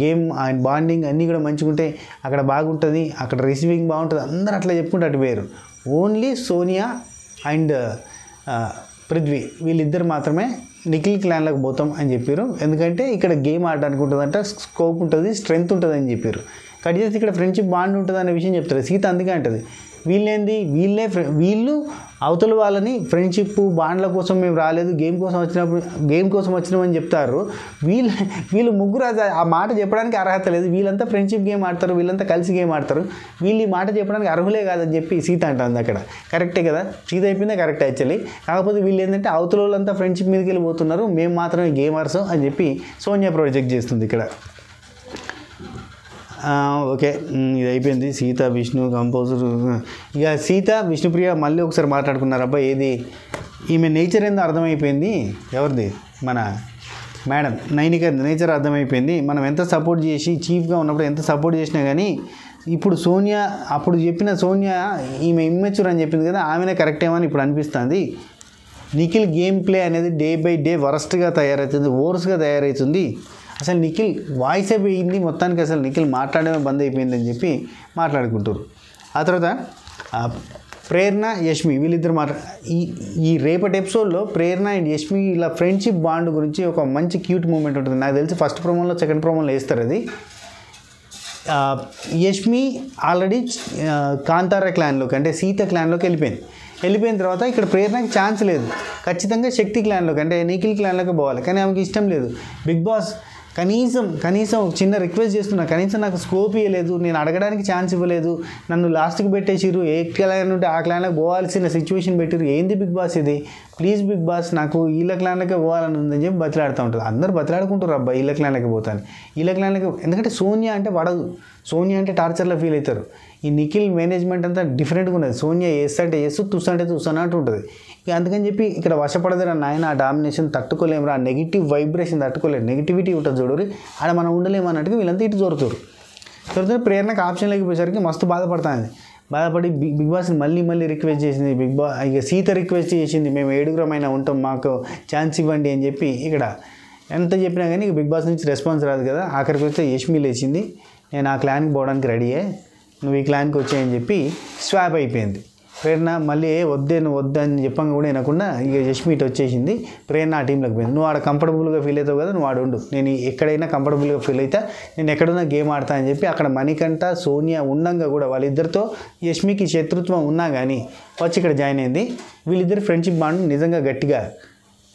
గేమ్ అండ్ బాండింగ్ అన్నీ కూడా మంచిగా ఉంటాయి, అక్కడ బాగుంటుంది, అక్కడ రిసీవింగ్ బాగుంటుంది, అందరూ అట్లా చెప్పుకుంటే అటు పోయారు. ఓన్లీ సోనియా అండ్ పృథ్వీ వీళ్ళిద్దరు మాత్రమే నిఖిల్ క్లాన్లోకి పోతాం అని చెప్పారు. ఎందుకంటే ఇక్కడ గేమ్ ఆడడానికి ఉంటుందంట, స్కోప్ ఉంటుంది, స్ట్రెంగ్త్ ఉంటుంది అని చెప్పారు. కట్ చేసి ఇక్కడ ఫ్రెండ్షిప్ బాండ్ ఉంటుంది అనే విషయం చెప్తారు. సీత అందుకే అంటది వీళ్ళు అవతల వాళ్ళని ఫ్రెండ్షిప్ బాండ్ల కోసం మేము రాలేదు, గేమ్ కోసం వచ్చినామని చెప్తారు. వీళ్ళు ముగ్గురు ఆ మాట చెప్పడానికి అర్హత లేదు. వీళ్ళంతా ఫ్రెండ్షిప్ గేమ్ ఆడతారు, వీళ్ళంతా కలిసి గేమ్ ఆడతారు, వీళ్ళు ఈ మాట చెప్పడానికి అర్హులే కాదని చెప్పి సీత అంటుంది. అక్కడ కరెక్టే కదా, సీత అయిపోయిందే కరెక్ట్ యాక్చువల్లీ. కాకపోతే వీళ్ళు ఏంటంటే అవతల వాళ్ళంతా ఫ్రెండ్షిప్ మీదకి వెళ్ళిపోతున్నారు, మేము మాత్రమే గేమర్స్ అని చెప్పి సోనియా ప్రొజెక్ట్ చేస్తుంది ఇక్కడ. ఓకే, ఇది అయిపోయింది. సీత, విష్ణు, కంపోజర్. ఇక సీత, విష్ణుప్రియ మళ్ళీ ఒకసారి మాట్లాడుకున్నారు. అబ్బాయి ఏది ఈమె నేచర్ ఏందో అర్థమైపోయింది. ఎవరిది? మన మేడం నైనిక నేచర్ అర్థమైపోయింది. మనం ఎంత సపోర్ట్ చేసి చీఫ్గా ఉన్నప్పుడు ఎంత సపోర్ట్ చేసినా కానీ ఇప్పుడు సోనియా, అప్పుడు చెప్పిన సోనియా ఈమె ఇమ్మెచ్యూర్ అని చెప్పింది కదా, ఆమెనే కరెక్ట్ ఏమని ఇప్పుడు అనిపిస్తుంది. నిఖిల్ గేమ్ ప్లే అనేది డే బై డే వరస్ట్గా తయారవుతుంది, ఓవర్స్గా తయారవుతుంది. అసలు నిఖిల్ వాయిసే పోయింది మొత్తానికి, అసలు నిఖిల్ మాట్లాడమే బంద్ అయిపోయిందని చెప్పి మాట్లాడుకుంటారు. ఆ తర్వాత ప్రేరణ, యష్మి వీళ్ళిద్దరు ఈ రేపటి ఎపిసోడ్లో ప్రేరణ అండ్ యష్మి ఇలా ఫ్రెండ్షిప్ బాండ్ గురించి ఒక మంచి క్యూట్ మూమెంట్ ఉంటుంది. నాకు తెలిసి ఫస్ట్ ప్రోమోలో సెకండ్ ప్రోమోలో వేస్తారు అది. యష్మి ఆల్రెడీ కాంతార క్లాన్లోకి అంటే సీత క్లాన్లోకి వెళ్ళిపోయిన తర్వాత ఇక్కడ ప్రేరణకి ఛాన్స్ లేదు. ఖచ్చితంగా శక్తి క్లాన్లోకి అంటే నిఖిల్ క్లాన్లోకి పోవాలి, కానీ ఆమెకి ఇష్టం లేదు. బిగ్ బాస్ కనీసం చిన్న రిక్వెస్ట్ చేస్తున్నా, కనీసం నాకు స్కోప్ ఇవ్వలేదు, నేను అడగడానికి ఛాన్స్ ఇవ్వలేదు, నన్ను లాస్ట్కి పెట్టేసిరు, ఏ క్లాన్ ఉంటే ఆ క్లాన్లోకి పోవాల్సిన సిచ్యువేషన్ పెట్టిరు, ఏంది బిగ్ బాస్ ఇది, ప్లీజ్ బిగ్ బాస్ నాకు వీళ్ళ క్లాన్లకే పోవాలని ఉందని చెప్పి బతిలాడుతూ ఉంటుంది. అందరూ బతిలాడుకుంటారు అబ్బా వీళ్ళ క్లాన్లకి పోతాను, వీళ్ళ క్లాన్లకి. ఎందుకంటే సోనియా అంటే పడదు, సోనియా అంటే టార్చర్లో ఫీల్ అవుతారు. ఈ నిఖిల్ మేనేజ్మెంట్ అంతా డిఫరెంట్గా ఉన్నది. సోనియా వేస్తుంటే వేస్తూ తుస్సంటే తుస్సన్నట్టు ఉంటుంది. ఇక అందుకని చెప్పి ఇక్కడ వశపడదురా నాయన, ఆ డామినేషన్ తట్టుకోలేమురా, ఆ నెగిటివ్ వైబ్రేషన్ తట్టుకోలేము, నెగిటివిటీ ఉంటుంది చూడరు, ఆడ మనం ఉండలేము అన్నట్టుగా వీళ్ళంతా ఇటు జోరుతారు. ప్రేరణకు ఆప్షన్ లేకపోయేసరికి మస్తు బాధపడి బిగ్ బాస్ని మళ్ళీ రిక్వెస్ట్ చేసింది. ఇక సీత రిక్వెస్ట్ చేసింది, మేము 7 ఉంటాం, మాకు ఛాన్స్ ఇవ్వండి అని చెప్పి. ఇక్కడ ఎంత చెప్పినా కానీ ఇక బిగ్ బాస్ నుంచి రెస్పాన్స్ రాదు కదా. ఆఖరికి వస్తే యష్మి లేచింది, నేను ఆ క్లాన్కి పోవడానికి రెడీయే, నువ్వు ఈ క్లాన్కి వచ్చాయని చెప్పి స్వాప్ అయిపోయింది. ప్రేరణ మళ్ళీ నువ్వు వద్దని చెప్పంగా కూడా వినకుండా ఇక యష్మి ఇటు వచ్చేసింది. ప్రేరణ ఆ టీంలోకి పోయింది. నువ్వు ఆడ కంఫర్టబుల్గా ఫీల్ అవుతావు కదా, నువ్వు ఆడ ఉండు, నేను ఎక్కడైనా కంఫర్టబుల్గా ఫీల్ అవుతా, నేను ఎక్కడున్నా గేమ్ ఆడతా అని చెప్పి అక్కడ మణికంఠ, సోనియా ఉండంగా కూడా వాళ్ళిద్దరితో యష్మికి శత్రుత్వం ఉన్నా కానీ వచ్చి ఇక్కడ జాయిన్ అయింది. వీళ్ళిద్దరు ఫ్రెండ్షిప్ బాండ్ నిజంగా గట్టిగా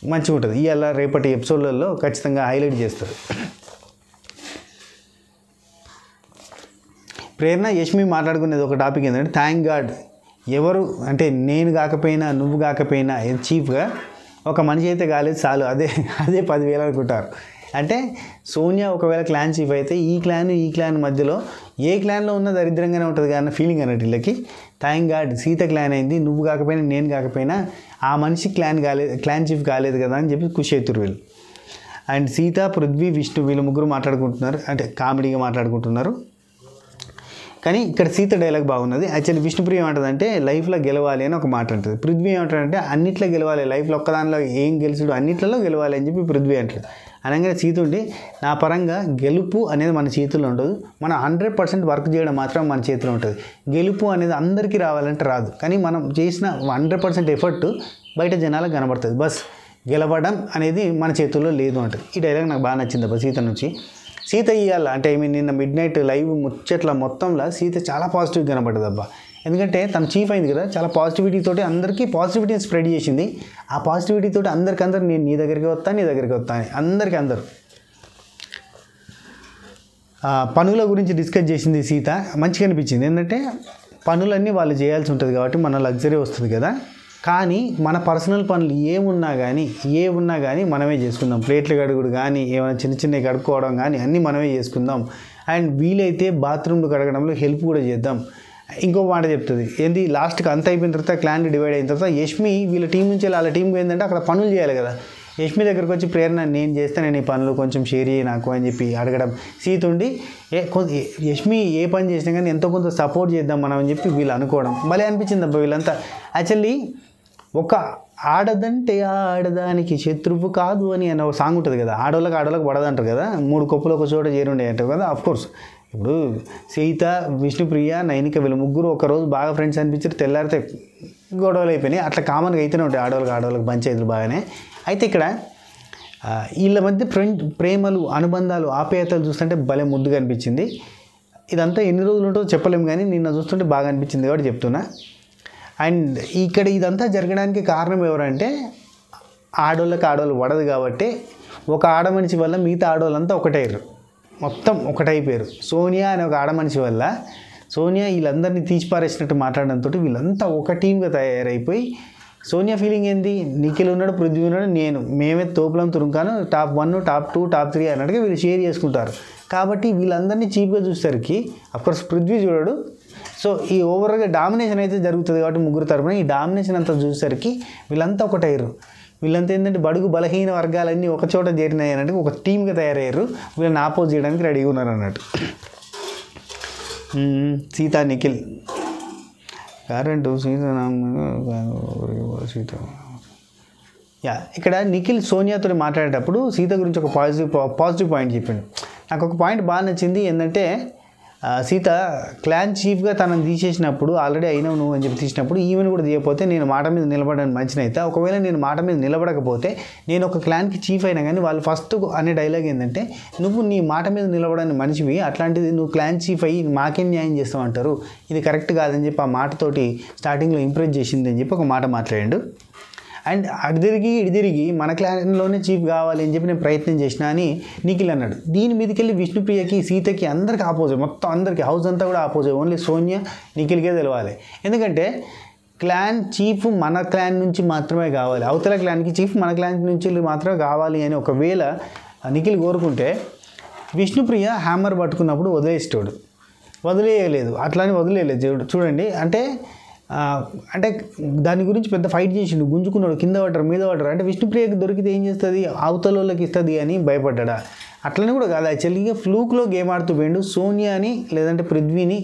మంచిగా ఉంటుంది. ఇవాళ రేపటి ఎపిసోడ్లలో ఖచ్చితంగా హైలైట్ చేస్తారు. ప్రేరణ, యష్మి మాట్లాడుకునేది ఒక టాపిక్ ఏంటంటే థ్యాంక్ గాడ్ ఎవరు అంటే నేను కాకపోయినా నువ్వు కాకపోయినా చీఫ్గా ఒక మనిషి అయితే కాలేదు చాలు, అదే 10,000 అనుకుంటారు. అంటే సోనియా ఒకవేళ క్లాన్ చీఫ్ అయితే ఈ క్లాన్ మధ్యలో ఏ క్లాన్లో ఉన్న దరిద్రంగానే ఉంటుంది కానీ ఫీలింగ్ అన్నట్టు వీళ్ళకి. థ్యాంక్ గాడ్ సీత క్లాన్ అయింది, నువ్వు కాకపోయినా నేను కాకపోయినా ఆ మనిషి క్లాన్ చీఫ్ కాలేదు కదా అని చెప్పి ఖుషి అవుతారు వీళ్ళు. అండ్ సీత, పృథ్వీ, విష్ణు వీళ్ళు ముగ్గురు మాట్లాడుకుంటున్నారు, అంటే కామెడీగా మాట్లాడుకుంటున్నారు. కానీ ఇక్కడ సీత డైలాగ్ బాగున్నది. యాక్చువల్లీ విష్ణుప్రియ ఏమంటుందంటే లైఫ్లో గెలవాలి అని ఒక మాట అంటుంది. పృథ్వీ ఏమంటాడంటే అన్నిట్లో గెలవాలి, లైఫ్లో ఒక్కదానిలో ఏం గెలుచుడు అన్నిట్లలో గెలవాలి అని చెప్పి పృథ్వీ అంటాడు. అనగానే సీత ఉండి నా పరంగా గెలుపు అనేది మన చేతుల్లో ఉండదు, మనం 100% వర్క్ చేయడం మాత్రం మన చేతిలో ఉంటుంది. గెలుపు అనేది అందరికీ రావాలంటే రాదు, కానీ మనం చేసిన 100% ఎఫర్ట్ బయట జనాలకు కనబడుతుంది. బస్ గెలవడం అనేది మన చేతుల్లో లేదు అంటుంది. ఈ డైలాగ్ నాకు బాగా నచ్చింది అబ్బా సీత నుంచి. సీత ఇవ్వాలి అంటే నిన్న మిడ్నైట్ లైవ్ ముచ్చట్ల మొత్తంలో సీత చాలా పాజిటివ్ కనబడ్డది అబ్బా. ఎందుకంటే తను చీఫ్ అయింది కదా, చాలా పాజిటివిటీతోటి అందరికీ పాజిటివిటీని స్ప్రెడ్ చేసింది. ఆ పాజిటివిటీతోటి అందరికందరు నేను నీ దగ్గరికి వస్తాను అందరూ పనుల గురించి డిస్కస్ చేసింది సీత. మంచిగా అనిపించింది. ఏంటంటే పనులన్నీ వాళ్ళు చేయాల్సి ఉంటుంది కాబట్టి మన లగ్జరీ వస్తుంది కదా, కానీ మన పర్సనల్ పనులు ఏమున్నా కానీ మనమే చేసుకుందాం. ప్లేట్లు కడుగుడు కానీ ఏమైనా చిన్న కడుక్కోవడం కానీ అన్నీ మనమే చేసుకుందాం. అండ్ వీలైతే బాత్రూమ్లు కడగడంలో హెల్ప్ కూడా చేద్దాం. ఇంకో మాట చెప్తుంది ఏంది, లాస్ట్కి అంత అయిపోయిన తర్వాత క్లాన్ డివైడ్ అయిన తర్వాత యష్మి వీళ్ళ టీం నుంచి వాళ్ళ టీంకి ఏంటంటే అక్కడ పనులు చేయాలి కదా. యష్మి దగ్గరికి వచ్చి ప్రేరణ నేను చేస్తాను ఈ పనులు కొంచెం షేర్ చేయి నాకు అని చెప్పి అడగడం. సీత ఉండి యష్మి ఏ పని చేసినా కానీ ఎంతో కొంత సపోర్ట్ చేద్దాం మనం అని చెప్పి వీళ్ళు అనుకోవడం భలే అనిపించింది అబ్బా. వీళ్ళంతా యాక్చువల్లీ ఒక ఆడదంటే ఆడదానికి శత్రువు కాదు అని అన్న ఒక సాంగ్ ఉంటుంది కదా, ఆడవాళ్ళకి పడదంటారు కదా, 3 కొప్పులు ఒక చోట చేరుండే అంటారు కదా. అఫ్కోర్స్ ఇప్పుడు సీత, విష్ణుప్రియ, నైనిక వీళ్ళు ముగ్గురు ఒకరోజు బాగా ఫ్రెండ్స్ అనిపించారు, తెల్లారితే గొడవలు అయిపోయినాయి. అట్లా కామన్గా అయితేనే ఉంటాయి ఆడవాళ్ళకి పంచాయతీలు బాగానే. అయితే ఇక్కడ వీళ్ళ మధ్య ప్రేమలు, అనుబంధాలు, ఆప్యాయతలు చూస్తుంటే భలే ముద్దుగా అనిపించింది. ఇదంతా ఎన్ని రోజులు ఉంటుందో చెప్పలేము, కానీ నిన్న చూస్తుంటే బాగా అనిపించింది కాబట్టి చెప్తున్నా. అండ్ ఇక్కడ ఇదంతా జరగడానికి కారణం ఎవరంటే ఆడోళ్ళకి ఆడోళ్ళు పడదు కాబట్టి ఒక ఆడ మనిషి వల్ల మిగతా ఆడోళ్ళంతా ఒకటయ్యారు, మొత్తం ఒకటైపోయారు. సోనియా అనే ఒక ఆడ మనిషి వల్ల సోనియా వీళ్ళందరినీ తీసిపారేసినట్టు మాట్లాడడంతో వీళ్ళంతా ఒక టీమ్గా తయారైపోయి, సోనియా ఫీలింగ్ ఏంది, నిఖిల్ ఉన్నాడు, పృథ్వీ ఉన్నాడు, మేమే తోపులం తురుంకాను, టాప్ 1 టాప్ 2 టాప్ 3 అన్నట్టుగా వీళ్ళు షేర్ చేసుకుంటారు. కాబట్టి వీళ్ళందరినీ చీప్గా చూసేసరికి అఫ్కోర్స్ పృథ్వీ చూడడు. సో ఈ ఓవరాల్గా డామినేషన్ అయితే జరుగుతుంది కాబట్టి ముగ్గురు తరపున ఈ డామినేషన్ అంతా చూసేసరికి వీళ్ళంతా ఒకటయ్యారు. వీళ్ళంతా ఏంటంటే బడుగు బలహీన వర్గాలన్నీ ఒక చోట చేరినాయి అన్నట్టు ఒక టీమ్గా తయారయ్యారు. వీళ్ళని ఆపోజ్ చేయడానికి రెడీగా ఉన్నారు అన్నట్టు. సీత నిఖిల్ కరెంటు సీత ఇక్కడ నిఖిల్ సోనియాతో మాట్లాడేటప్పుడు సీత గురించి ఒక పాజిటివ్ పాయింట్ చెప్పిండు. నాకు ఒక పాయింట్ బాగా నచ్చింది. ఏంటంటే సీత క్లాన్ చీఫ్గా తనని తీసేసినప్పుడు ఆల్రెడీ అయినావు నువ్వు అని చెప్పి తీసినప్పుడు ఈవెన్ కూడా తీయకపోతే నేను మాట మీద నిలబడడానికి మంచినైతే, ఒకవేళ నేను మాట మీద నిలబడకపోతే నేను ఒక క్లాన్కి చీఫ్ అయినా కానీ వాళ్ళు ఫస్ట్ అనే డైలాగ్ ఏంటంటే నువ్వు నీ మాట మీద నిలబడని మనిషివి, అట్లాంటిది నువ్వు క్లాన్ చీఫ్ అయ్యి మాకేం న్యాయం చేస్తావు అంటారు, ఇది కరెక్ట్ కాదని చెప్పి ఆ మాటతోటి స్టార్టింగ్లో ఇంప్రెస్ చేసింది అని చెప్పి ఒక మాట మాట్లాడాడు. అండ్ ఇడిదిరిగి మన క్లాన్లోనే చీఫ్ కావాలి అని చెప్పి నేను ప్రయత్నం చేసినా అని నిఖిల్ అన్నాడు. దీని మీదకి వెళ్ళి విష్ణుప్రియకి సీతకి అందరికీ ఆపోజిట్, మొత్తం అందరికీ హౌస్ అంతా కూడా ఆపోజిట్, ఓన్లీ సోనియా నిఖిల్కే తెలవాలి. ఎందుకంటే క్లాన్ చీఫ్ మన క్లాన్ నుంచి మాత్రమే కావాలి, అవతల క్లాన్కి చీఫ్ మన క్లాన్ నుంచి మాత్రమే కావాలి అని ఒకవేళ నిఖిల్ కోరుకుంటే విష్ణుప్రియ హ్యామర్ పట్టుకున్నప్పుడు వదిలేయలేదు, అట్లానే వదిలేయలేదు. చూడండి అంటే దాని గురించి పెద్ద ఫైట్ చేసిండు, గుంజుకున్నాడు, కింద పడ్డారు మీద పడ్డారు. అంటే విష్ణుప్రియకి దొరికితే ఏం చేస్తుంది, అవతల వాళ్ళకి ఇస్తుంది అని భయపడ్డా. అట్లనే కూడా కాదు, యాక్చువల్గా ఫ్లూక్లో గేమ్ ఆడుతూ పోయిండు. సోనియాని లేదంటే పృథ్వీని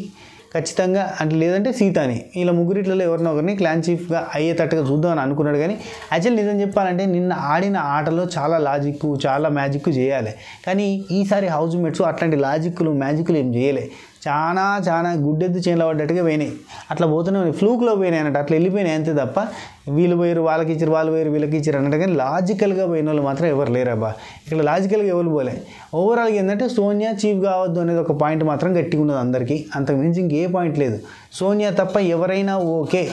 ఖచ్చితంగా లేదంటే సీతాని, ఇలా ముగ్గురిట్లలో ఎవరినో ఒకరిని క్లాన్ చీఫ్గా అయ్యేటట్టుగా చూద్దామని అనుకున్నాడు. కానీ యాక్చువల్ నిజం చెప్పాలంటే నిన్న ఆడిన ఆటలో చాలా లాజిక్ చాలా మ్యాజిక్ చేయాలి, కానీ ఈసారి హౌస్ మేట్స్ అట్లాంటి లాజిక్లు మ్యాజిక్లు ఏం చేయలే. చాలా గుడ్డెద్దు చేనులో పడ్డట్టుగా పోయినాయి, అట్లా పోతూనే ఫ్లూక్లో పోయినాయి అన్నట్టు, అట్లా వెళ్ళిపోయినాయి అంతే తప్ప వీళ్ళు పోయారు వాళ్ళకి ఇచ్చారు వాళ్ళు పోయారు వీళ్ళకి ఇచ్చారు అన్నట్టు. కానీ లాజికల్గా పోయిన వాళ్ళు మాత్రం ఎవరు లేరబ్బా, ఇక్కడ లాజికల్గా ఎవరు పోలే. ఓవరాల్గా ఏంటంటే సోనియా చీఫ్ కావద్దు అనేది ఒక పాయింట్ మాత్రం గట్టిగా ఉన్నది అందరికీ, అంతకు మించి ఇంకే పాయింట్ లేదు. సోనియా తప్ప ఎవరైనా ఓకే,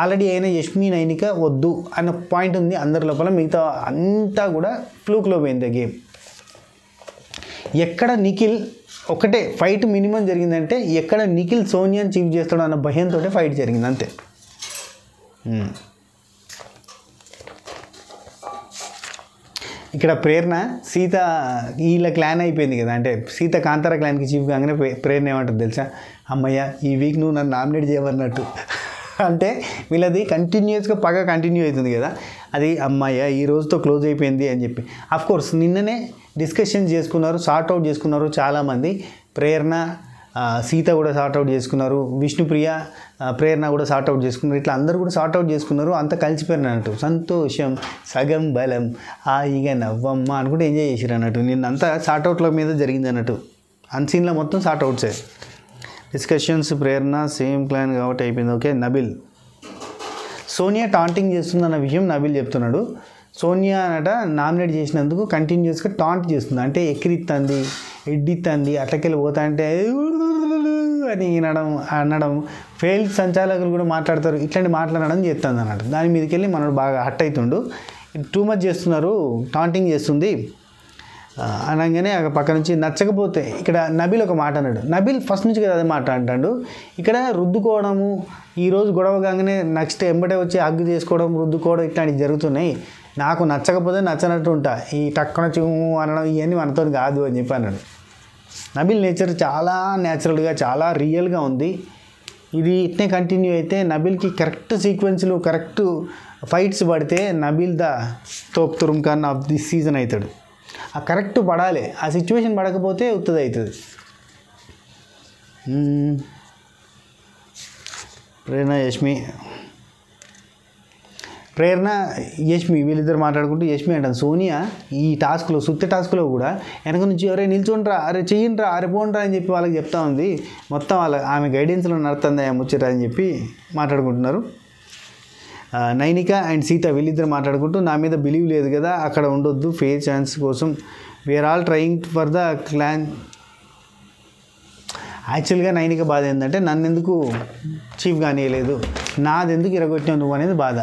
ఆల్రెడీ అయినా యష్మి నైనిక వద్దు అన్న పాయింట్ ఉంది అందరి లోపల, మిగతా అంతా కూడా ఫ్లూక్లో పోయింది గేమ్. ఎక్కడ నిఖిల్ ఒకటే ఫైట్ మినిమం జరిగిందంటే ఎక్కడ నిఖిల్ సోనియాని చీఫ్ చేస్తాడు అన్న భయంతో ఫైట్ జరిగింది అంతే. ఇక్కడ ప్రేరణ సీత వీళ్ళ క్లాన్ అయిపోయింది కదా, అంటే సీత కాంతార క్లాన్కి చీఫ్ కాగానే ప్రేరణ ఏమంటుంది తెలుసా, అమ్మయ్య ఈ వీక్ నువ్వు నన్ను నామినేట్ చేయమన్నట్టు. అంటే వీళ్ళది కంటిన్యూస్గా కంటిన్యూ అవుతుంది కదా, అది అమ్మాయ్య ఈ రోజుతో క్లోజ్ అయిపోయింది అని చెప్పి. అఫ్కోర్స్ నిన్ననే డిస్కషన్ చేసుకున్నారు, సార్ట్అవుట్ చేసుకున్నారు చాలామంది. ప్రేరణ సీత కూడా సార్ట్అవుట్ చేసుకున్నారు, విష్ణుప్రియ ప్రేరణ కూడా సార్ట్అవుట్ చేసుకున్నారు, ఇట్లా అందరూ కూడా సార్ట్అవుట్ చేసుకున్నారు. అంతా కలిసిపోయారు అన్నట్టు, సంతోషం సగం బలం హాయిగా నవ్వమ్మ అనుకుంటే ఎంజాయ్ చేసారు అన్నట్టు. నిన్నంతా సార్ట్అవుట్ల మీద జరిగింది అన్నట్టు, అన్సీన్లో మొత్తం సార్ట్అవుట్సే. డిస్కషన్స్ ప్రేరణ సేమ్ క్లాన్ కాబట్టి అయిపోయింది. ఓకే. నబిల్ సోనియా టాంటింగ్ చేస్తుందన్న విషయం నబిల్ చెప్తున్నాడు. సోనియా అనట నామినేట్ చేసినందుకు కంటిన్యూస్గా టాంట్ చేస్తుంది, అంటే ఎక్కిరిస్తుంది ఎడ్డిస్తుంది, అట్లకెళ్ళి పోతా అంటే అని అనడం ఫెయిల్డ్ సంచాలకులు కూడా మాట్లాడతారు, ఇట్లాంటి మాట్లాడడం చేస్తుంది అన్నట్టు. దాని మీదకి వెళ్ళి మనడు బాగా హట్ అవుతుండు, టూ మచ్ చేస్తున్నారు, టాంటింగ్ చేస్తుంది అనగానే పక్క నుంచి నచ్చకపోతే ఇక్కడ నబిల్ ఒక మాట అన్నాడు. నబిల్ ఫస్ట్ నుంచి కదా అదే మాట అంటాడు. ఇక్కడ రుద్దుకోవడము, ఈరోజు గొడవ కాగానే నెక్స్ట్ ఎంబటే వచ్చి హగ్గు చేసుకోవడం రుద్దుకోవడం ఇట్లాంటివి జరుగుతున్నాయి. నాకు నచ్చకపోతే నచ్చనట్టు ఉంటా, ఈ టక్కున చిమ్ము అనడం ఇవన్నీ మనతో కాదు అని చెప్పి అన్నాడు. నబిల్ నేచర్ చాలా న్యాచురల్గా చాలా రియల్గా ఉంది. ఇది ఇట్నే కంటిన్యూ అయితే నబిల్కి కరెక్ట్ సీక్వెన్స్లు కరెక్ట్ ఫైట్స్ పడితే నబిల్ ద తోప్ తురుమ్ ఖాన్ ఆఫ్ దిస్ సీజన్ అవుతాడు. ఆ కరెక్ట్ పడాలి, ఆ సిచ్యువేషన్ పడకపోతే ఉత్తది అవుతుంది. ప్రేరణ యష్మి వీళ్ళిద్దరు మాట్లాడుకుంటూ యష్మి అంటాను, సోనియా ఈ టాస్క్లో సుత్తి టాస్క్లో కూడా వెనక నుంచి అరే నిల్చోండ్రా, అరే చెయ్యండ్రా, అరే పోండ్రా అని చెప్పి వాళ్ళకి చెప్తా ఉంది. మొత్తం ఆమె గైడెన్స్లో నడుతుందా ముచ్చట అని చెప్పి మాట్లాడుకుంటున్నారు. నైనిక అండ్ సీత వీళ్ళిద్దరు మాట్లాడుకుంటూ నా మీద బిలీవ్ లేదు కదా, అక్కడ ఉండొద్దు, ఫెయిర్ ఛాన్స్ కోసం we are all trying for the clan. యాక్చువల్గా నైనిక బాధ ఏంటంటే నన్ను ఎందుకు చీఫ్ కానియలేదు, నాది ఎందుకు ఇరగొట్టినావు నువ్వు అనేది బాధ.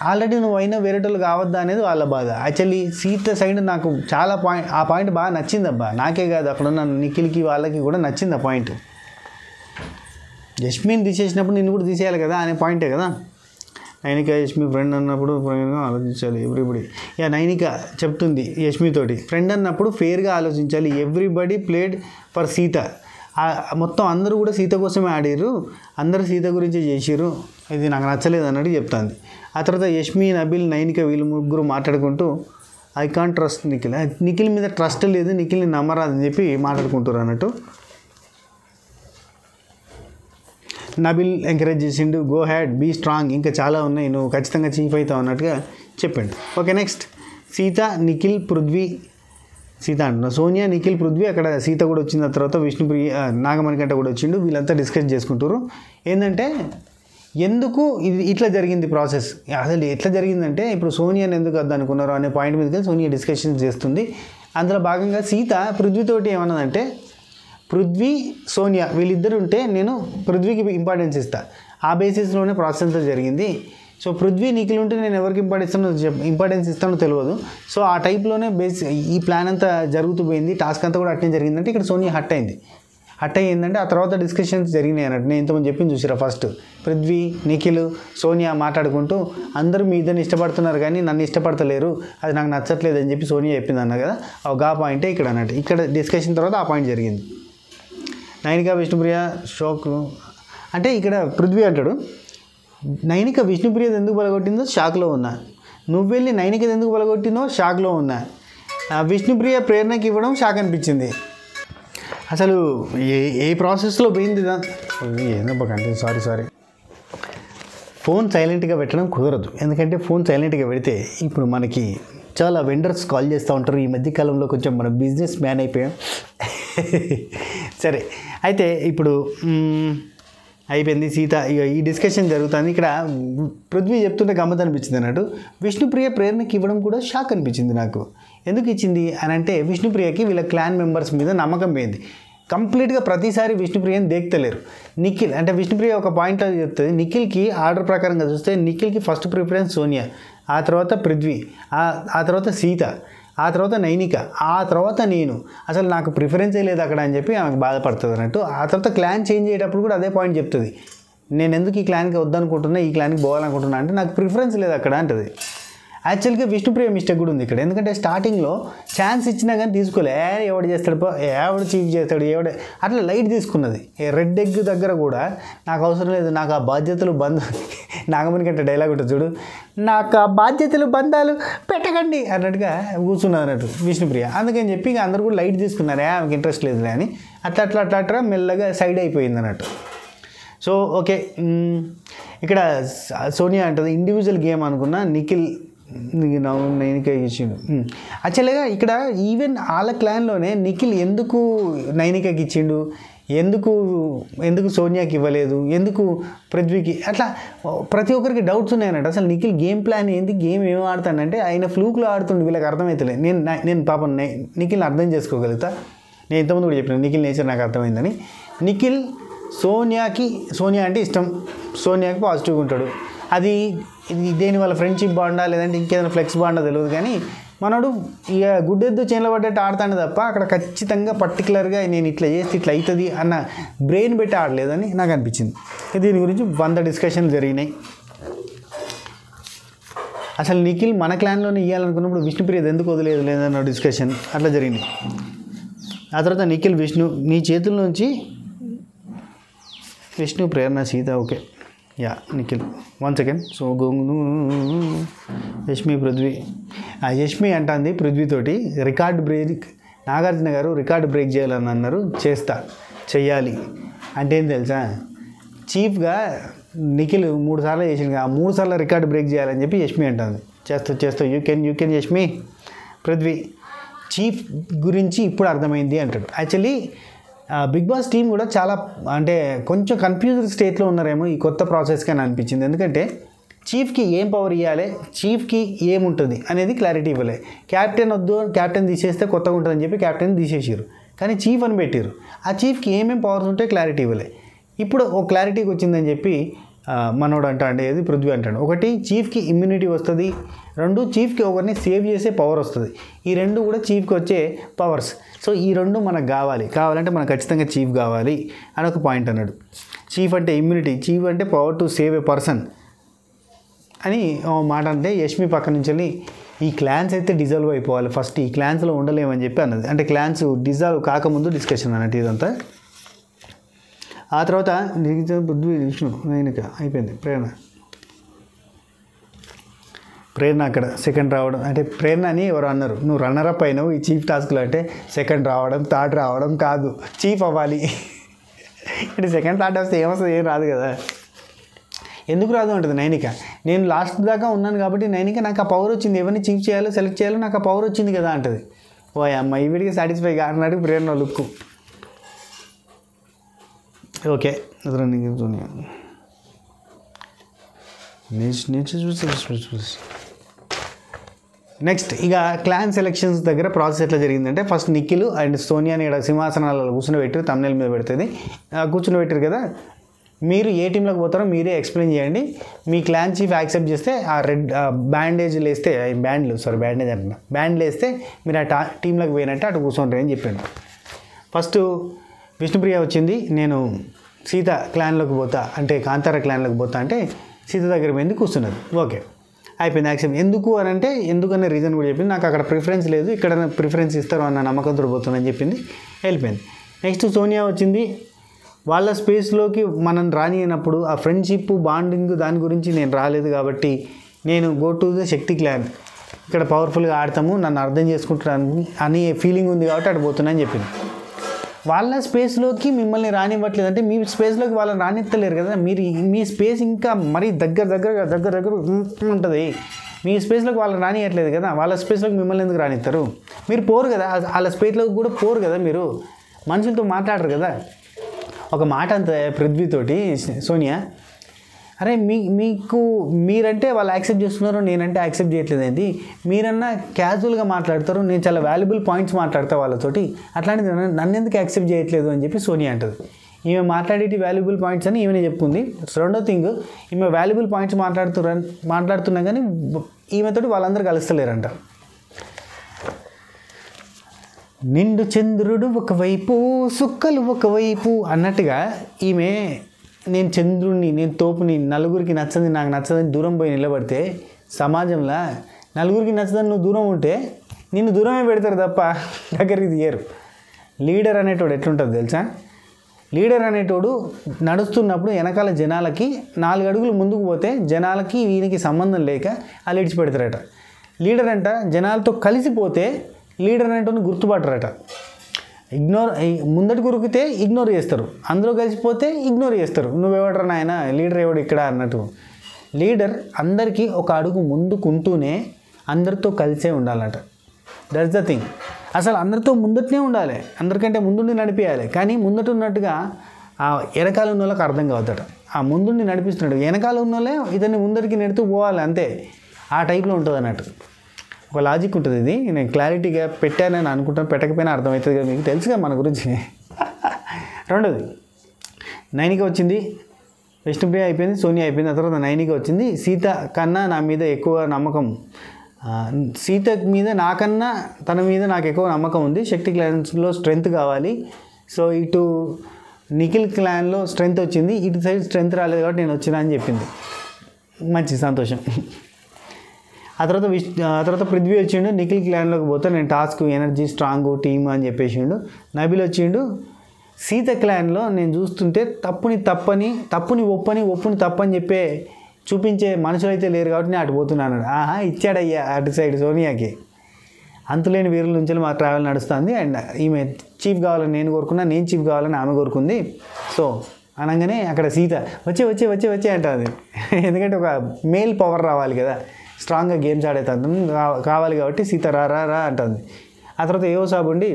ఆల్రెడీ నువ్వు అయినా వేరేటోళ్ళు కావద్దా అనేది వాళ్ళ బాధ. యాక్చువల్లీ సీత సైడ్ నాకు చాలా ఆ పాయింట్ బాగా నచ్చిందబ్బా. నాకే కాదు అక్కడ ఉన్న నిఖిల్కి వాళ్ళకి కూడా నచ్చింది ఆ పాయింట్. యష్మిని తీసేసినప్పుడు నిన్ను కూడా తీసేయాలి కదా అనే పాయింటే కదా. నైనిక యష్మి ఫ్రెండ్ అన్నప్పుడు ఫ్రెండ్గా ఆలోచించాలి ఎవ్రీబడి. నైనిక చెప్తుంది యష్మితోటి, ఫ్రెండ్ అన్నప్పుడు ఫేర్గా ఆలోచించాలి, ఎవ్రీబడి ప్లేడ్ ఫర్ సీత. మొత్తం అందరూ కూడా సీత కోసమే ఆడారు, అందరూ సీత గురించి చేసిర్రు, ఇది నాకు నచ్చలేదు అన్నట్టు చెప్తాంది. ఆ తర్వాత యష్మి, నబిల్, నైనిక వీళ్ళు ముగ్గురు మాట్లాడుకుంటూ I can't trust Nikhil, Nikhil మీద ట్రస్ట్ లేదు, నిఖిల్ని నమ్మరాదని చెప్పి మాట్లాడుకుంటారు అన్నట్టు. నబిల్ ఎంకరేజ్ చేసిండు, గో హ్యాడ్ బీ స్ట్రాంగ్, ఇంకా చాలా ఉన్నాయి, నువ్వు ఖచ్చితంగా చీఫ్ అవుతావు అన్నట్టుగా చెప్పండి. ఓకే, నెక్స్ట్ సీత, నిఖిల్, పృథ్వీ, సీత అంటున్నా సోనియా, నిఖిల్, పృథ్వీ, అక్కడ సీత కూడా వచ్చిన తర్వాత విష్ణుప్రియ, నాగమణికంట కూడా వచ్చిండు. వీళ్ళంతా డిస్కస్ చేసుకుంటారు ఏంటంటే ఎందుకు ఇది ఇట్లా జరిగింది ప్రాసెస్, అసలు ఎట్లా జరిగిందంటే ఇప్పుడు సోనియాని ఎందుకు వద్దనుకున్నారు అనే పాయింట్ మీదకి సోనియా డిస్కషన్స్ చేస్తుంది. అందులో భాగంగా సీత పృథ్వీతోటి ఏమన్నదంటే, పృథ్వీ, సోనియా వీళ్ళిద్దరు ఉంటే నేను పృథ్వీకి ఇంపార్టెన్స్ ఇస్తాను, ఆ బేసిస్లోనే ప్రాసెస్ అంతా జరిగింది. సో పృథ్వీ, నిఖిల్ ఉంటే నేను ఎవరికి ఇంపార్టెన్స్ ఇస్తానో తెలియదు. సో ఆ టైప్లోనే ఈ ప్లాన్ అంతా జరుగుతూ పోయింది, టాస్క్ అంతా కూడా అట్నే జరిగిందంటే ఇక్కడ సోనియా హట్ అయిందంటే ఆ తర్వాత డిస్కషన్స్ జరిగినాయి అన్నట్టు. నేను ఇంతమంది చెప్పింది చూసిరా, ఫస్ట్ పృథ్వీ, నిఖిల్, సోనియా మాట్లాడుకుంటూ అందరూ మీ ఇద్దరిని ఇష్టపడుతున్నారు కానీ నన్ను ఇష్టపడతలేరు, అది నాకు నచ్చట్లేదు అని చెప్పి సోనియా చెప్పింది అన్న కదా, ఆ పాయింటే ఇక్కడ అన్నట్టు. ఇక్కడ డిస్కషన్ తర్వాత ఆ పాయింట్ జరిగింది. నైనిక, విష్ణుప్రియ షోక్ అంటే ఇక్కడ పృథ్వీ అంటాడు, నైనిక విష్ణుప్రియది ఎందుకు బలగొట్టిందో షాక్లో ఉన్నా, నువ్వు వెళ్ళి నైనికది ఎందుకు బలగొట్టిందో షాక్లో ఉన్నా, విష్ణుప్రియ ప్రేరణకి ఇవ్వడం షాక్ అనిపించింది. అసలు ఏ ప్రాసెస్లో పోయింది ఏందంటే సారీ ఫోన్ సైలెంట్గా పెట్టడం కుదరదు. ఎందుకంటే ఫోన్ సైలెంట్గా పెడితే ఇప్పుడు మనకి చాలా వెండర్స్ కాల్ చేస్తూ ఉంటారు. ఈ మధ్యకాలంలో కొంచెం మనం బిజినెస్ మ్యాన్ అయిపోయాం. సరే, అయితే ఇప్పుడు అయిపోయింది సీత, ఇక ఈ డిస్కషన్ జరుగుతుంది. ఇక్కడ పృథ్వీ చెప్తుంటే గమ్మత్ అనిపించింది అన్నట్టు. విష్ణుప్రియ ప్రేరణకి ఇవ్వడం కూడా షాక్ అనిపించింది నాకు. ఎందుకు ఇచ్చింది అని అంటే విష్ణుప్రియకి వీళ్ళ క్లాన్ మెంబర్స్ మీద నమ్మకం పోయింది. కంప్లీట్గా ప్రతిసారి విష్ణుప్రియని దేక్తలేరు. నిఖిల్ అంటే విష్ణుప్రియ ఒక పాయింట్లో చెప్తుంది, నిఖిల్కి ఆర్డర్ ప్రకారంగా చూస్తే నిఖిల్కి ఫస్ట్ ప్రిఫరెన్స్ సోనియా, ఆ తర్వాత పృథ్వీ, ఆ తర్వాత సీత, ఆ తర్వాత నైనిక, ఆ తర్వాత నేను, అసలు నాకు ప్రిఫరెన్సే లేదు అక్కడ అని చెప్పి ఆమెకు బాధపడుతుంది అన్నట్టు. ఆ తర్వాత క్లాన్ చేంజ్ అయ్యేటప్పుడు కూడా అదే పాయింట్ చెప్తుంది, నేను ఎందుకు ఈ క్లాన్కి వద్దనుకుంటున్నా, ఈ క్లాన్కి పోవాలనుకుంటున్నా అంటే నాకు ప్రిఫరెన్స్ లేదు అక్కడ అంటది. యాక్చువల్గా విష్ణుప్రియ మిస్టేక్ కూడా ఉంది ఇక్కడ. ఎందుకంటే స్టార్టింగ్లో ఛాన్స్ ఇచ్చినా కానీ తీసుకోలే, ఎవడు చేస్తాడు ఎవడు చీఫ్ చేస్తాడు ఎవడు అట్లా లైట్ తీసుకున్నది. రెడ్ ఎగ్ దగ్గర కూడా నాకు అవసరం లేదు, నాకు ఆ బాధ్యతలు నాగమణి కంటే డైలాగ్ ఉంటుంది చూడు, నాకు ఆ బాధ్యతలు బంధాలు పెట్టకండి అన్నట్టుగా కూర్చున్నది అన్నట్టు విష్ణుప్రియ. అందుకని చెప్పి ఇక అందరూ కూడా లైట్ తీసుకున్నారు, ఆమెకి ఇంట్రెస్ట్ లేదు అని అట్లా మెల్లగా సైడ్ అయిపోయింది అన్నట్టు. సో ఓకే, ఇక్కడ సోనియా అంటుంది ఇండివిజువల్ గేమ్ అనుకున్నా, నిఖిల్ నైనిక ఇచ్చిండు. యాక్చువల్గా ఇక్కడ ఈవెన్ వాళ్ళ క్లాన్లోనే నిఖిల్ ఎందుకు నైనికకి ఇచ్చిండు, ఎందుకు సోనియాకి ఇవ్వలేదు, ఎందుకు పృథ్వీకి, అట్లా ప్రతి ఒక్కరికి డౌట్స్ ఉన్నాయన్నట్టు. అసలు నిఖిల్ గేమ్ ప్లాన్ ఏంది, గేమ్ ఏం ఆడుతానంటే ఆయన ఫ్లూక్లో ఆడుతుండే, వీళ్ళకి అర్థమవుతలేదు. నేను పాపం నిఖిల్ని అర్థం చేసుకోగలుగుతా. నేను ఇంతకుముందు కూడా చెప్పిన నిఖిల్ నేచర్ నాకు అర్థమైందని. నిఖిల్ సోనియా అంటే ఇష్టం, సోనియాకి పాజిటివ్గా ఉంటాడు. అది దేని వాళ్ళ ఫ్రెండ్షిప్ బాండా లేదంటే ఇంకేదైనా ఫ్లెక్స్ బాండా తెలియదు, కానీ మనోడు ఇక గుడ్డెద్దు చేనులో పడ్డట్టు ఆడతాడు తప్ప అక్కడ ఖచ్చితంగా పర్టికులర్గా నేను ఇట్లా చేస్తే ఇట్లా అవుతుంది అన్న బ్రెయిన్ పెట్టి ఆడలేదని నాకు అనిపించింది. దీని గురించి 100 డిస్కషన్లు జరిగినాయి. అసలు నిఖిల్ మన క్లాన్లోనే ఇవ్వాలనుకున్నప్పుడు విష్ణుప్రియది ఎందుకు వదిలేదు లేదన్న డిస్కషన్ అట్లా జరిగింది. ఆ తర్వాత నిఖిల్, నీ చేతుల నుంచి Vishnu, Prerana, Sita, okay Nikhil 1 second. So Yashmi, Prithvi, అంటుంది పృథ్వీతోటి రికార్డ్ బ్రేక్, నాగార్జున గారు రికార్డు బ్రేక్ చేయాలని అన్నారు, చెయ్యాలి అంటే ఏం తెలుసా, చీఫ్గా నిఖిల్ 3 సార్లు చేసింది, ఆ 3 సార్లు రికార్డు బ్రేక్ చేయాలని చెప్పి యష్మి అంటుంది. చేస్తూ you can Yashmi. Prithvi chief గురించి ఇప్పుడు అర్థమైంది అంటాడు. యాక్చువల్లీ బిగ్ బాస్ టీం కూడా చాలా అంటే కొంచెం కన్ఫ్యూజ్డ్ స్టేట్లో ఉన్నారేమో ఈ కొత్త ప్రాసెస్కి అని అనిపించింది. ఎందుకంటే చీఫ్కి ఏం పవర్ ఇవ్వాలి, చీఫ్కి ఏముంటుంది అనేది క్లారిటీ ఇవ్వలే. క్యాప్టెన్ వద్దు, క్యాప్టెన్ తీసేస్తే కొత్తగా ఉంటుందని చెప్పి క్యాప్టెన్ తీసేసారు. కానీ చీఫ్ అని పెట్టారు. ఆ చీఫ్కి ఏమేమి పవర్స్ ఉంటే క్లారిటీ ఇవ్వలే. ఇప్పుడు ఒక క్లారిటీకి వచ్చిందని చెప్పి మనోడు అంటాడు, ఏది పృథ్వీ అంటాడు. ఒకటి, చీఫ్కి ఇమ్యూనిటీ వస్తుంది. 2, చీఫ్కి ఒకరిని సేవ్ చేసే పవర్ వస్తుంది. ఈ 2 కూడా చీఫ్కి వచ్చే పవర్స్. సో ఈ 2 మనకు కావాలంటే మనకు ఖచ్చితంగా చీఫ్ కావాలి అని ఒక పాయింట్ అన్నాడు. చీఫ్ అంటే ఇమ్యూనిటీ, చీఫ్ అంటే power to save a person అని మాట. అంటే యష్మి పక్క నుంచి వెళ్ళి ఈ క్లాన్స్ అయితే డిజాల్వ్ అయిపోవాలి, ఫస్ట్ ఈ క్లాన్స్లో ఉండలేమని చెప్పి అన్నది. అంటే క్లాన్స్ డిజాల్వ్ కాకముందు డిస్కషన్ అన్నట్టు ఇదంతా. ఆ తర్వాత పృథ్వీ, విష్ణు, నైనిక అయిపోయింది. ప్రేరణ అక్కడ సెకండ్ రావడం. అంటే ప్రేరణ అని ఎవరు అన్నారు, నువ్వు రన్నర్ అప్ అయినావు ఈ చీఫ్ టాస్క్లో. అంటే సెకండ్ రావడం, థర్డ్ రావడం కాదు, చీఫ్ అవ్వాలి. అంటే సెకండ్ థర్డ్ వస్తే ఏమొస్తుంది, ఏం రాదు కదా. ఎందుకు రాదు అంటుంది నైనిక. నేను లాస్ట్ దాకా ఉన్నాను కాబట్టి నైనిక నాకు ఆ పవర్ వచ్చింది, ఎవరిని చీఫ్ చేయాలో సెలెక్ట్ చేయాలో నాకు ఆ పవర్ వచ్చింది కదా అంటది. ఓ అమ్మ వీడికి సాటిస్ఫై కాన్నాడు ప్రేరణ లుక్. ఓకే, నెక్స్ట్ ఇక క్లాన్ సెలెక్షన్స్ దగ్గర ప్రాసెస్ ఎట్లా జరిగిందంటే, ఫస్ట్ నిఖిల్ అండ్ సోనియాని ఇక్కడ సింహాసనాలలో కూర్చుని తమ్నెల్ మీద పెడుతుంది. కూర్చుని పెట్టారు కదా, మీరు ఏ టీంలోకి పోతారో మీరే ఎక్స్ప్లెయిన్ చేయండి. మీ క్లాన్ చీఫ్ యాక్సెప్ట్ చేస్తే ఆ రెడ్ బ్యాండేజ్లు వేస్తే, బ్యాండ్లు వేస్తే మీరు ఆ టీంలోకి పోయినట్టే అటు కూర్చుంటారు అని చెప్పాను. ఫస్ట్ విష్ణుప్రియ వచ్చింది, నేను సీత క్లాన్లోకి పోతా అంటే కాంతార క్లాన్లోకి పోతా అంటే సీత దగ్గర పోయింది, కూర్చున్నది. ఓకే అయిపోయింది, యాక్సెప్ట్. ఎందుకు అని అంటే ఎందుకనే రీజన్ కూడా చెప్పింది. నాకు అక్కడ ప్రిఫరెన్స్ లేదు, ఇక్కడ ప్రిఫరెన్స్ ఇస్తారు అన్న నమ్మకంతో పోతుందని చెప్పింది, వెళ్ళిపోయింది. నెక్స్ట్ సోనియా వచ్చింది. వాళ్ళ స్పేస్లోకి మనం రానియనప్పుడు ఆ ఫ్రెండ్షిప్ బాండింగ్ దాని గురించి నేను రాలేదు కాబట్టి నేను go to the Shakti clan, ఇక్కడ పవర్ఫుల్గా ఆడతాము, నన్ను అర్థం చేసుకుంటాను అని ఫీలింగ్ ఉంది కాబట్టి అటు పోతున్నాను చెప్పింది. వాళ్ళ స్పేస్లోకి మిమ్మల్ని రానివ్వట్లేదు అంటే మీ స్పేస్లోకి వాళ్ళని రానిత్తలేరు కదా. మీరు మీ స్పేస్ ఇంకా మరీ దగ్గర ఉంటుంది. మీ స్పేస్లోకి వాళ్ళని రానియట్లేదు కదా, వాళ్ళ స్పేస్లోకి మిమ్మల్ని ఎందుకు రానిస్తారు? మీరు పోరు కదా, వాళ్ళ స్పేస్లోకి కూడా పోరు కదా, మీరు మనుషులతో మాట్లాడరు కదా. ఒక మాట అంత పృథ్వీతోటి సోనియా, అరే మీకు మీరంటే వాళ్ళు యాక్సెప్ట్ చేస్తున్నారు, నేనంటే యాక్సెప్ట్ చేయట్లేదు ఏంటి, మీరన్నా క్యాజువల్గా మాట్లాడతారు, నేను చాలా వాల్యుబుల్ పాయింట్స్ మాట్లాడతా వాళ్ళతోటి, అట్లాంటిది నన్ను ఎందుకు యాక్సెప్ట్ చేయట్లేదు అని చెప్పి సోనియా అంటది. ఈమె మాట్లాడేటి వాల్యుబుల్ పాయింట్స్ అని ఈమెనే చెప్పుకుంది. రెండో థింగ్, ఈమె వాల్యుబుల్ పాయింట్స్ మాట్లాడుతున్నా కానీ ఈమెతోటి వాళ్ళందరూ కలుస్తలేరంట. నిండు చంద్రుడు ఒకవైపు సుక్కలు ఒకవైపు అన్నట్టుగా ఈమె నేను చంద్రుడిని, నేను తోపుని, నలుగురికి నచ్చని నాకు నచ్చదని దూరం పోయి నిలబడితే సమాజంలో నలుగురికి నచ్చదని నువ్వు దూరం ఉంటే నిన్ను దూరమే పెడతారు తప్ప దగ్గరికి తీయరు. లీడర్ అనేటోడు ఎట్లుంటుంది తెలుసా? లీడర్ అనేటోడు నడుస్తున్నప్పుడు వెనకాల జనాలకి 4 అడుగులు ముందుకు పోతే జనాలకి వీనికి సంబంధం లేక వాళ్ళు ఇడిచిపెడతారట. లీడర్ అంట జనాలతో కలిసిపోతే లీడర్ అనేటోని గుర్తుపట్టరట. ముందటి కురికితే ఇగ్నోర్ చేస్తారు, అందులో కలిసిపోతే ఇగ్నోర్ చేస్తారు. నువ్వెవడరా నాయన, లీడర్ ఎవడు ఇక్కడ అన్నట్టు. లీడర్ అందరికీ ఒక అడుగు ముందుకుంటూనే అందరితో కలిసే ఉండాలట. That's the thing. అసలు అందరితో ముందటనే ఉండాలి, అందరికంటే ముందుండి నడిపించాలి. కానీ ముందట ఉన్నట్టుగా ఆ వెనకాల ఉన్న వాళ్ళకి అర్థం కావద్దట. ఆ ముందుండి నడిపిస్తున్నాడు, వెనకాల ఉన్న వాళ్ళే ఇతన్ని ముందరికి నెడుతూ పోవాలి అంతే. ఆ టైప్లో ఉంటుంది అన్నట్టు. ఒక లాజిక్ ఉంటుంది. ఇది నేను క్లారిటీగా పెట్టానని అనుకుంటాను, పెట్టకపోయినా అర్థమవుతుంది కదా, మీకు తెలుసుగా మన గురించి. రెండోది నైనిక వచ్చింది, విష్ణుప్రియ అయిపోయింది, సోనియా అయిపోయింది. ఆ తర్వాత నైనిక వచ్చింది. సీత కన్నా నా మీద ఎక్కువ నమ్మకం, సీత మీద నాకన్నా తన మీద నాకు ఎక్కువ నమ్మకం ఉంది. శక్తి క్లాన్స్లో స్ట్రెంగ్త్ కావాలి. సో ఇటు నిఖిల్ క్లాన్లో స్ట్రెంగ్త్ వచ్చింది, ఇటు సైడ్ స్ట్రెంగ్త్ రాలేదు కాబట్టి నేను వచ్చినా అని చెప్పింది. మంచి సంతోషం. ఆ తర్వాత పృథ్వీ వచ్చిండు, నిఖిల్ క్లాన్లోకి పోతే నేను టాస్క్ ఎనర్జీ స్ట్రాంగ్ టీమ్ అని చెప్పేసిండు. నబిల్ వచ్చిండు, సీత క్లాన్లో నేను చూస్తుంటే తప్పుని ఒప్పుని తప్పని చెప్పే చూపించే మనుషులు అయితే లేరు కాబట్టి నేను అటు పోతున్నాను. ఇచ్చాడయ్యా అటు సైడ్ సోనియాకి. అంతులేని వీరుల నుంచి మా ట్రావెల్ నడుస్తుంది. అండ్ ఈమె చీఫ్ కావాలని నేను కోరుకున్నా, నేను చీఫ్ కావాలని ఆమె కోరుకుంది. సో అనగానే అక్కడ సీత వచ్చే అంటుంది. ఎందుకంటే ఒక మేల్ పవర్ రావాలి కదా, స్ట్రాంగ్గా గేమ్స్ ఆడేతాను కావాలి కాబట్టి సీత రా అంటుంది. ఆ తర్వాత ఏవో సాబ్ ఉండి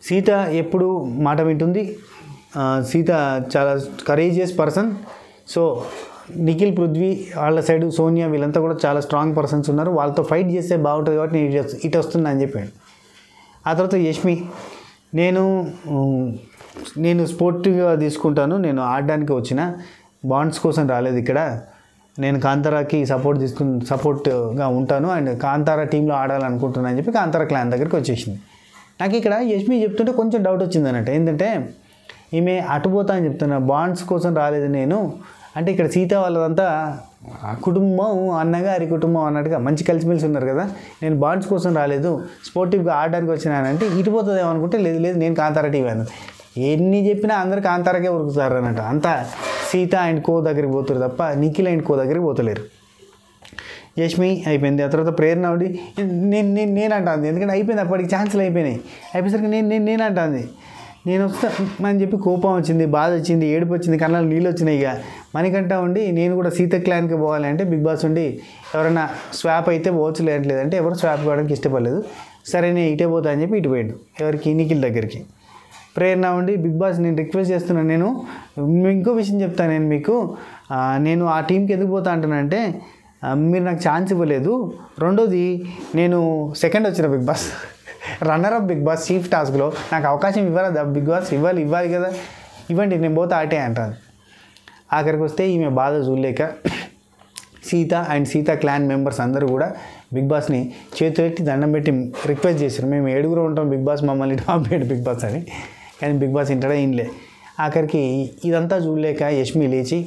సీత ఎప్పుడు మాట వింటుంది, సీత చాలా courageous person. So Nikhil, Prithvi వాళ్ళ సైడు సోనియా వీళ్ళంతా కూడా చాలా స్ట్రాంగ్ పర్సన్స్ ఉన్నారు, వాళ్ళతో ఫైట్ చేస్తే బాగుంటుంది కాబట్టి నేను ఇటు వస్తున్నా అని చెప్పాడు. ఆ తర్వాత యష్మి, నేను నేను స్పోర్టివ్గా తీసుకుంటాను, నేను ఆడడానికి వచ్చిన బాండ్స్ కోసం రాలేదు ఇక్కడ, నేను కాంతారాకి సపోర్ట్గా ఉంటాను అండ్ కాంతారా టీంలో ఆడాలనుకుంటున్నాను అని చెప్పి కాంతారా క్లాన్ దగ్గరికి వచ్చేసింది. నాకు ఇక్కడ యష్మి చెప్తుంటే కొంచెం డౌట్ వచ్చింది అన్నట్టు. ఏంటంటే ఈమె అటుపోతా అని చెప్తున్నా, బాండ్స్ కోసం రాలేదు నేను అంటే, ఇక్కడ సీత వాళ్ళదంతా కుటుంబం, అన్నగారి కుటుంబం అన్నట్టుగా మంచి కలిసిమెలిసి ఉన్నారు కదా, నేను బాండ్స్ కోసం రాలేదు స్పోర్టివ్గా ఆడడానికి వచ్చినానంటే ఇటుపోతుందేమో అనుకుంటే లేదు లేదు నేను కాంతారా టీం అన్నది. ఎన్ని చెప్పినా అందరు కాంతారాకే ఉరుకుతారు అన్నట్టు. అంతా సీత అండ్ కో దగ్గరికి పోతారు తప్ప నిఖిల్ అండ్ కో దగ్గరికి పోతలేరు. యష్మి అయిపోయింది, ఆ తర్వాత ప్రేరణ ఉండి నేను అంటుంది, ఎందుకంటే అయిపోయింది అప్పటికి ఛాన్సులు అయిపోయేసరికి నేను అంటుంది, నేను వస్తా అని చెప్పి కోపం వచ్చింది, బాధ వచ్చింది, ఏడుపు వచ్చింది, కళ్ళలో నీళ్ళు వచ్చినాయి. ఇక మణికంఠ ఉండి నేను కూడా సీత క్లాన్కి పోవాలి అంటే బిగ్ బాస్ ఉండి ఎవరైనా స్వాప్ అయితే పోవచ్చు లేదంటే ఎవరు స్వాప్ కావడానికి ఇష్టపడలేదు, సరే నేను ఇటే పోతా అని చెప్పి ఇటు పోయాడు. ఎవరికి? నిఖిల్ దగ్గరికి. ప్రేరణ ఉండి బిగ్ బాస్ నేను రిక్వెస్ట్ చేస్తున్నాను, నేను ఇంకో విషయం చెప్తాను నేను మీకు, నేను ఆ టీంకి ఎందుకు పోతా అంటానంటే మీరు నాకు ఛాన్స్ ఇవ్వలేదు, రెండోది నేను సెకండ్ వచ్చిన Bigg Boss, runner up Bigg Boss chief టాస్క్లో నాకు అవకాశం ఇవ్వాలి బిగ్ బాస్, ఇవ్వాలి కదా, ఇవ్వండి నేను పోతే ఆటే అంటాను. ఆఖరికి వస్తే ఈమె బాధ చూడలేక Sita and Sita clan members అందరూ కూడా బిగ్ బాస్ని చేతులెట్టి దండం పెట్టి రిక్వెస్ట్ చేశారు, మేము 7 ఉంటాం బిగ్ బాస్, మమ్మల్ని టాప్ చేయడు బిగ్ బాస్ అని. కానీ బిగ్ బాస్ ఇంటడే ఇన్లే. ఆఖరికి ఇదంతా చూడలేక యష్మి లేచి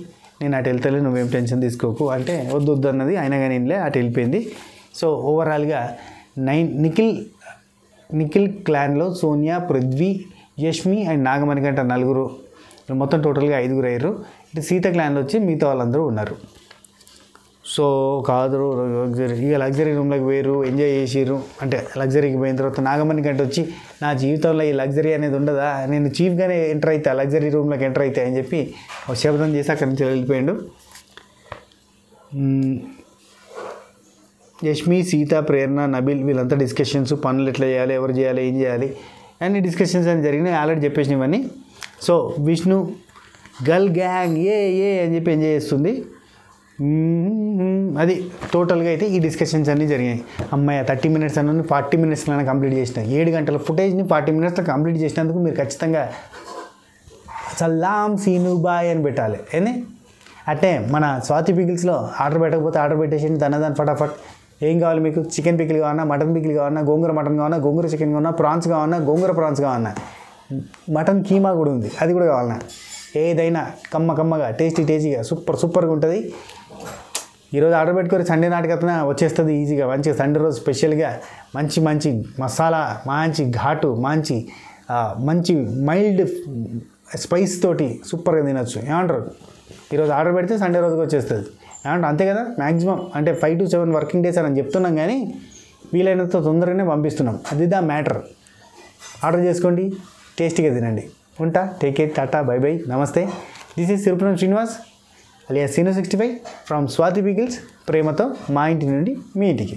నేను అటు వెళ్తలే, నువ్వేం టెన్షన్ తీసుకోకు అంటే వద్దు అన్నది, అయినా కానీ ఇన్లే, అటు వెళ్ళిపోయింది. సో ఓవరాల్గా నిఖిల్ క్లాన్లో సోనియా, పృథ్వీ, యష్మి అండ్ నాగమణికంట 4, మొత్తం టోటల్గా 5 అయ్యారు. ఇటు సీత క్లాన్లో వచ్చి మిగతా వాళ్ళందరూ ఉన్నారు. సో కాదు లగ్జరీ రూమ్లోకి పోయారు, ఎంజాయ్ చేసిర్రు. అంటే లగ్జరీకి పోయిన తర్వాత నాగమణికంట వచ్చి నా జీవితంలో ఈ లగ్జరీ అనేది ఉండదా, నేను చీఫ్గానే ఎంటర్ అవుతా, లగ్జరీ రూమ్లోకి ఎంటర్ అవుతా అని చెప్పి ఒక శబ్దం చేసి అక్కడి నుంచి వెళ్ళిపోయాడు. యష్మి, సీత, ప్రేరణ, నబిల్ వీళ్ళంతా డిస్కషన్స్, పనులు ఎట్లా చేయాలి, ఎవరు చేయాలి, ఏం చేయాలి అన్ని డిస్కషన్స్ అని జరిగినాయి. ఆల్రెడీ చెప్పేసినవన్నీ. So Vishnu girl gang A అని చెప్పి ఎంజాయ్ చేస్తుంది. అది టోటల్గా అయితే ఈ డిస్కషన్స్ అన్నీ జరిగాయి. అమ్మాయి 30 మినిట్స్ అన్న 40 మినిట్స్లో కంప్లీట్ చేసిన, 7 గంటల ఫుటేజ్ని 40 మినిట్స్లో కంప్లీట్ చేసినందుకు మీరు ఖచ్చితంగా సలాం సీను బాయ్ అని పెట్టాలి. ఏంది అంటే మన స్వాతి పికిల్స్లో ఆర్డర్ పెట్టకపోతే ఆర్డర్ పెట్టేసి దాని ఫటాఫట్ ఏం కావాలి మీకు, చికెన్ పికిల్ కావాలన్నా, మటన్ పికిల్ కావాలన్నా, గోంగూర మటన్ కావాలన్నా, గోంగూర చికెన్ కావాలన్నా, ప్రాన్స్ కావాలన్నా, గోంగూర ప్రాన్స్ కావాలన్నా, మటన్ కీమా కూడా ఉంది అది కూడా కావాలన్నా, ఏదైనా కమ్మగా టేస్టీగా సూపర్గా ఉంటుంది. ఈరోజు ఆర్డర్ పెట్టుకొని సండే నాటికైనా వచ్చేస్తుంది ఈజీగా. మంచిగా సండే రోజు స్పెషల్గా మంచి మసాలా, మంచి ఘాటు, మంచి మైల్డ్ స్పైస్ తోటి సూపర్గా తినచ్చు. ఏమంటారు? ఈరోజు ఆర్డర్ పెడితే సండే రోజుకి వచ్చేస్తుంది. ఏమంటారు? అంతే కదా. మ్యాక్సిమం అంటే 5 to 7 వర్కింగ్ డేస్ అని చెప్తున్నాం, కానీ వీలైనంత తొందరగానే పంపిస్తున్నాం. అది దా మ్యాటర్. ఆర్డర్ చేసుకోండి, టేస్టీగా తినండి. ఉంటా. Take care. టాటా, బై బై, నమస్తే. This is Sirupuram Srinivas alias Sino 65 from Swathi pickles. ప్రేమతో మా ఇంటి నుండి మీ ఇంటికి.